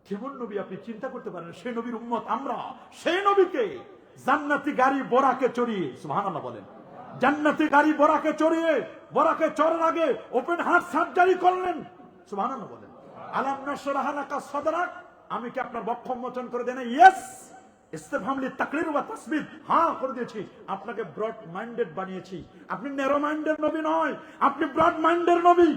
কেমন নবী আপনি চিন্তা করতে পারেন। সেই নবীর উম্মত আমরা। সেই নবীকে জান্নাতি গাড়ি বোরাকে চড়িয়ে, সুবহানাল্লাহ বলেন, জান্নাতি গাড়ি বোরাকে চড়িয়ে, বোরাকে চড়ার আগে ওপেন হার্ট সার্জারি করলেন। সুবহানাল্লাহ বলেন। আলাম নাশরাহ লাকা সাদরাক, আমি কি আপনার বক্ষ উন্মোচন করে দেই না? ইয়েস। ইস্তেফহামলি তাকরির ওয়া তাসবিত, হ্যাঁ করে দিয়েছি। আপনাকে ব্রড মাইন্ডেড বানিয়েছি। আপনি ন্যারো মাইন্ডের নবী নয়, আপনি ব্রড মাইন্ডের নবী।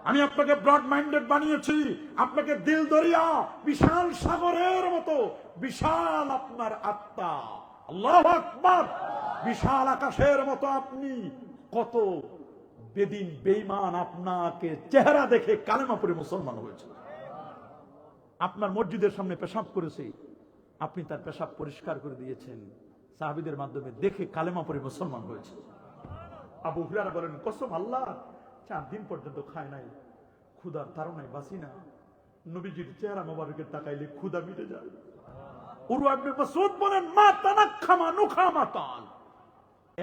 আমি আপনাকে ব্রড মাইন্ডেড বানিয়েছি। আপনাকে দিল দরিয়া, বিশাল সাগরের মতো বিশাল আপনার আত্মা। আল্লাহু আকবার। বিশাল আকাশের মতো আপনি। কত বেদিন বেঈমান আপনাকে চেহারা দেখে কালেমা পড়ে মুসলমান হয়েছে। আপনার মসজিদের সামনে পেশাব করেছে, আপনি তার পেশাব পরিষ্কার করে দিয়েছেন। সাহাবীদের মাধ্যমে দেখে কালেমা পড়ে মুসলমান হয়েছে। আবু হুরায়রা বলেন, কসম আল্লাহ, 4 দিন পর্যন্ত খায় নাই, ক্ষুধার তাড়নায় বাঁচি না। নবীজির চেহারা মোবারকের তাকাইলে ক্ষুধা মিটে যায়। উরওয়া ইবনে মাসউদ বলেন, মা তানাক্খামা নুখামাতান,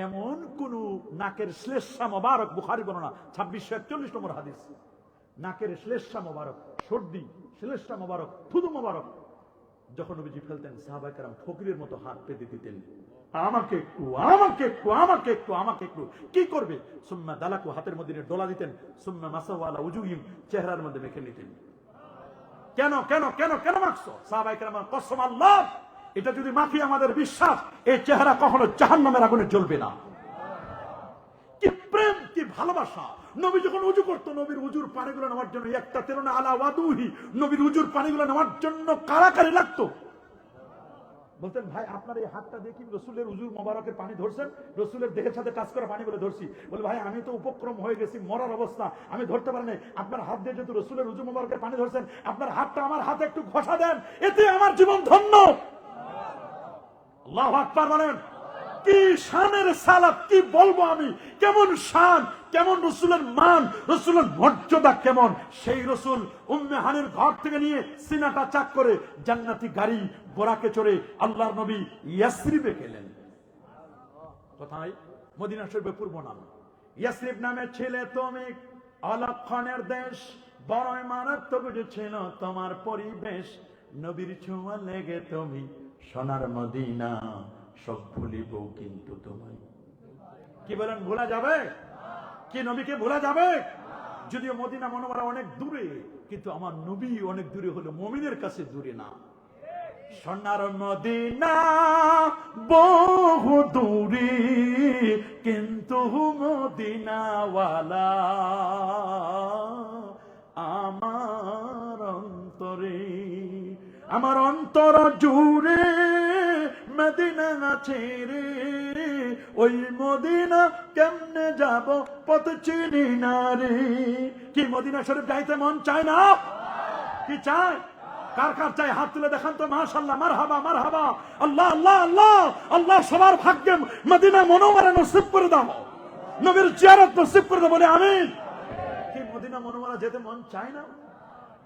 এমন কোন নাকের শ্লেষ্মা মোবারক, বুখারী বর্ণনা 2641 নম্বর হাদিস, নাকের শ্লেষ্মা মোবারক, সর্দি শ্লেষ্মা মোবারক, থুতু মোবারক যখন নবীজি ফেলতেন, সাহাবায়ে কেরাম ফকিরের মতো হাত পেতে দিতেন, আমাকে একটু, আমাকে একটু, আমাকে একটু, আমাকে একটু। কি করবে? সুম্মা দালাকু, হাতের মধ্যে ডোলা দিতেন। সুম্মা মাসাহু আলা উজুহিম, চেহারার মধ্যে মেখে নিতেন। কেন কেন কেন কেন মাখছো? সাহাবায়ে কেরাম, কসম আল্লাহ, এটা যদি মাখি আমাদের বিশ্বাস, এই চেহারা কখনো জাহান্নামের আগুনে জ্বলবে না। কি প্রেম, কি ভালোবাসা! নবী যখন উজু করতো, নবীর উজুর পানিগুলো নেওয়ার জন্য একটা তেরোনা আলা ওয়াদুহি, নবীর উজুর পানিগুলো নেওয়ার জন্য কারাকারি লাগতো। বলতেন, ভাই আপনার এই হাতটা দিয়ে কি রসুলের উজুর মোবারকের পানি ধরছেন? রসুলের দেহের সাথে কাজ করা পানি বলে ধরছি। বলে, ভাই আমি তো উপক্রম হয়ে গেছি, মরার অবস্থা, আমি ধরতে পারি নাই। আপনার হাত দিয়ে যেহেতু রসুলের উজুর মোবারকের পানি ধরছেন, আপনার হাতটা আমার হাতে একটু ঘষা দেন, এতে আমার জীবন ধন্য। আল্লাহু আকবার বলেন। কি শানের সালাত, কি বলবো আমি! কেমন শান, কেমন রসুলের মান, রসুলের মর্যাদা কেমন! সেই রসুল উম্মে হানির ঘর থেকে নিয়ে সিনাটা চাক করে জান্নাতি গাড়ি বোরাকে চড়ে আল্লাহর নবী ইয়াসরিবে গেলেন। কোথায়? মদিনা শরীফে পূর্ব নাম। ইয়াসরিব নামে ছেলে তুমি, অলক্ষণের দেশ, বড়ই মারাত্মক ছিল তোমার পরিবেশ। নবীর ছোঁয়া লেগে তুমি সোনার মদিনা, সব ভুলিব কিন্তু তোমায়। কি বলেন, ভোলা যাবে? কি নবীকে ভোলা যাবে? যদিও মদিনা মনোবরা অনেক দূরে, কিন্তু আমার নবী অনেক দূরে হলো মুমিনের কাছে দূরে না। সোনার মদিনা বহু দূরে, কিন্তু মদিনাওয়ালা আমার অন্তরে, আমার অন্তর জুড়ে মদিনা আছে রে। ওই মদিনা কেমনে যাব, পথ চিনি না রে। কি মদিনা শরীফ যাইতে মন চায় না? কি চায়? কার কার চাই? হাত তুলে দেখান তো। মাশাআল্লাহ, মারহাবা, মারহাবা। আল্লাহ আল্লাহ আল্লাহ আল্লাহ, সবার ভাগ্যে মদিনা মুনওয়ারা নসিব করে দাও, নবীর জিয়ারত নসিব করে দাও, বলে আমিন। কি মদিনা মুনওয়ারা যেতে মন চায় না?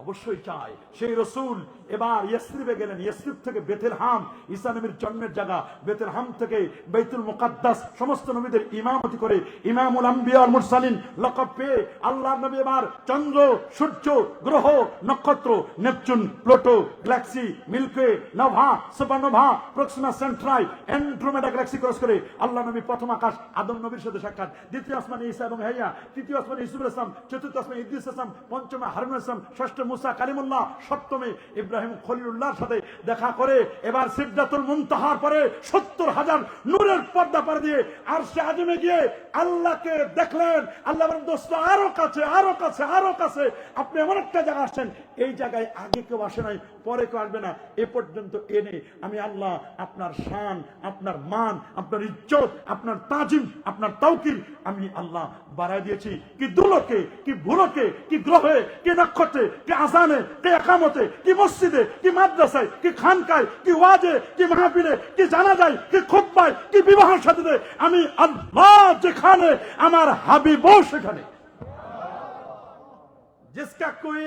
অবশ্যই চায়। সেই রসুল এবার ইয়াসরিবে গেলেন। ইয়াসরিব থেকে বেথলেহেম, ঈসা নবীর জন্মের জায়গা, বেথলেহেম থেকে বাইতুল মুকাদ্দাস, সমস্ত নবীদের ইমামতি করে ইমামুল আম্বিয়া ওয়াল মুরসালিন লকব পেয়ে আল্লাহর নবী এবার চন্দ্র, সূর্য, গ্রহ, নক্ষত্র, Neptune, Pluto, galaxy, Milky Way, nova, supernova, Proxima Centauri, Andromeda galaxy cross করে আল্লাহ নবী প্রথম আকাশ আদম নবীর সাথে সাক্ষাৎ, দ্বিতীয় আসমানে ঈসা এবং হাইয়া, তৃতীয় আসমানে ইউসুফ আলাইহিস সালাম, চতুর্থ আসমানে ইদ্রিস আলাইহিস সালাম, পঞ্চমে হারুন আলাইহিস সালাম, ষষ্ঠ মুসা কালিমুল্লাহ, সপ্তমে ইব্রাহিম খলিলুল্লাহর সাথে দেখা করে এবার সিদরাতুল মুনতাহার পরে 70,000 নূরের পর্দা পার দিয়ে আরশে আযমে গিয়ে আল্লাহকে দেখলেন। আল্লাহ বলেন, দোস্ত আরো কাছে, আরো কাছে, আরো কাছে। আপনি এমন একটা জায়গা আসছেন, এই জায়গায় আগে কেউ আসে নাই, পরে কেউ আসবে না, এ পর্যন্ত এনে আমি আল্লাহ আপনার শান, আপনার মান, আপনার ইজ্জত, আপনার তাজিম, আপনার তাওকির আমি আল্লাহ বাড়ায় দিয়েছি। কি দুলকে, কি ভুলকে, কি গ্রহে, কি নক্ষত্রে, কি আজানে, কি একামতে, কি মসজিদে, কি মাদ্রাসায়, কি খানকায়, কি ওয়াজে, কি মাহফিলে, কি জানাজায়, কি খুতবায়, কি বিবাহ সাথীতে আমি আল্লাহ যেখানে, আমার হাবিবও সেখানে। जिसका कोई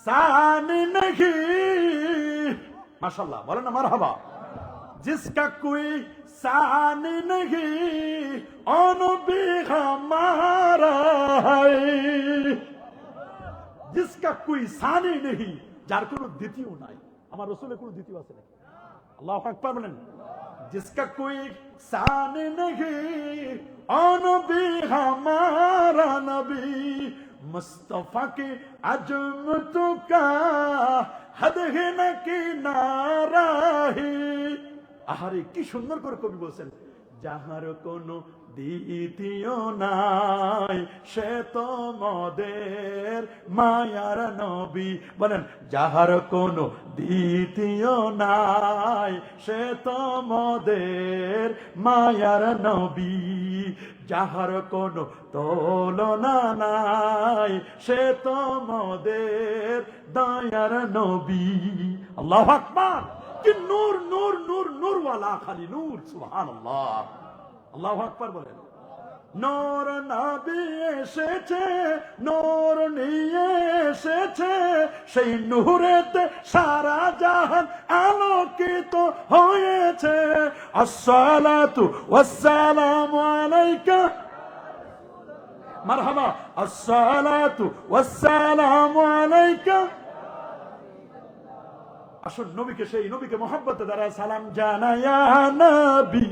शान नहीं, माशाल्लाह, बोले ना मरहबा। जिसका कोई शान नहीं, और भी हमारा है। जिसका कोई शान नहीं, যার কোনো দ্বিতীয় নাই। আমার রাসূলের কোনো দ্বিতীয় আছে নাকি? আল্লাহু আকবার বলেন। जिसका कोई शान नहीं, और भी हमारा नबी, मुस्तफा के अजमत का हद है न किनारा है। আহারে কি সুন্দর করে কবি বলছেন, যাহার কোনো দ্বিতীয় নাই, সে তো মোদের মায়ার নবী। বলেন, যাহার কোনো দ্বিতীয় নাই, সে তো মোদের মায়ার নবী। যাহার কোনো তুলনা নাই, সে তো মোদের দয়ার নবী। আল্লাহু আকবার। কি নূর, নূর, নূর, নূরওয়ালা, খালি নূর। সুবহানাল্লাহ, আল্লাহু আকবার বলেন। নূর নবী এসেছে, নূর নিয়ে এসেছে, সেই নূরেতে সারা জাহান আলোকিত হয়েছে। আসসালাতু ওয়াসসালামু আলাইকা, মারহাবা। আসসালাতু ওয়াসসালামু আলাইকা। আসুন নবীকে, সেই নবীকে মহব্বত দ্বারা সালাম জানায়া নবী।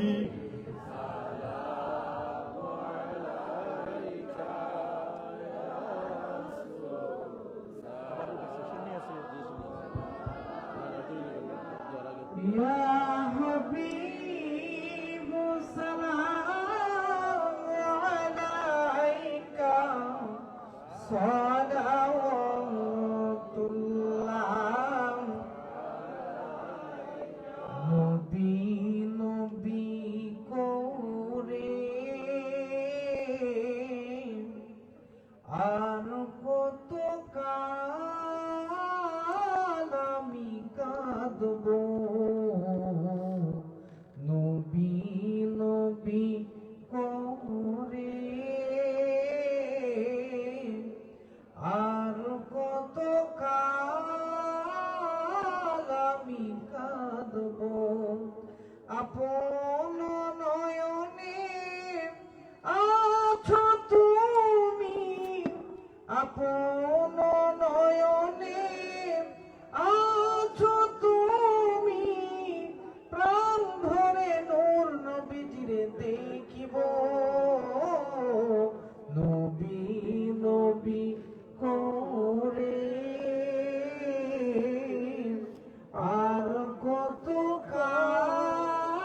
يا حبيب سلام عليك صلوات الله নবী নবী করে আর কত কাল আমি কাঁদব নবী নবী করে আর কত কাল আমি কাঁদব আপন নয়নে আছো তুমি আপন নয়নে আছো তুমি প্রাণ ভরে নূর নবীজিরে দেখিব নবী নবী করে আর কত কাল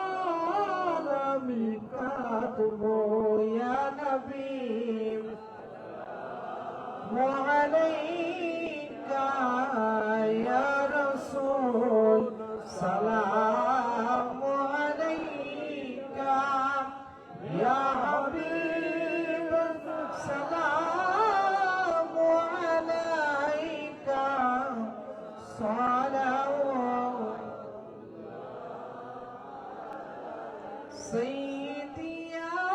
আমি কাঁদব ইয়া নবী وعليك يا رسول سلام عليك يا حبيب سلام عليك صلوات سيدي يا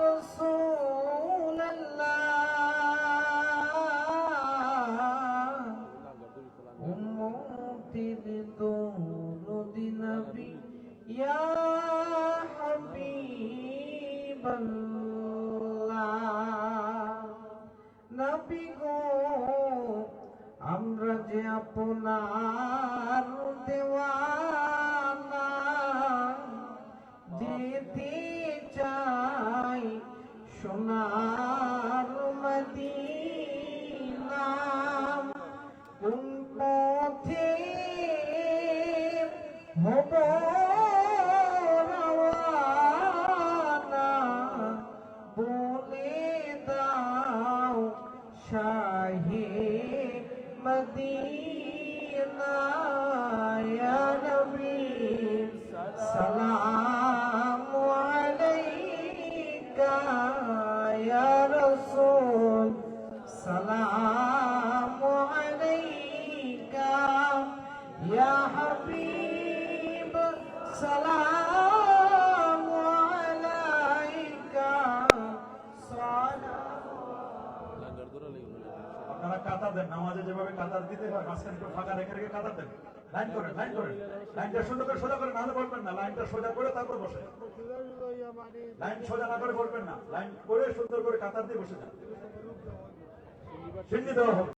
رسول الله أمتي بدون نبي يا حبيب الله নবী গো আমরা যে আপনার দেওয়ানা যেতে চাই সোনার মদিনা কোন পথে হব রওয়ানা বলে দাও শাহে মদিনা ইয়া নবী সালাম আলাইকা ইয়া রাসূল সালাম আলাইকা ইয়া হাবিব সালাম আলাইকা আপনারা কাতার দেন, নামাজে যেভাবে কাতার দিতে হয় মাঝখানে একটু ফাঁকা রেখে রেখে কাতার দেন। লাইন করেন, লাইন করেন, লাইনটা সুন্দর করে সোজা করে, নাহলে বলবেন না। লাইনটা সোজা করে তারপর বসে, লাইন সোজা না করে বলবেন না। লাইন করে সুন্দর করে কাতার দিয়ে বসে যান, সিন্নি দেওয়া হবে।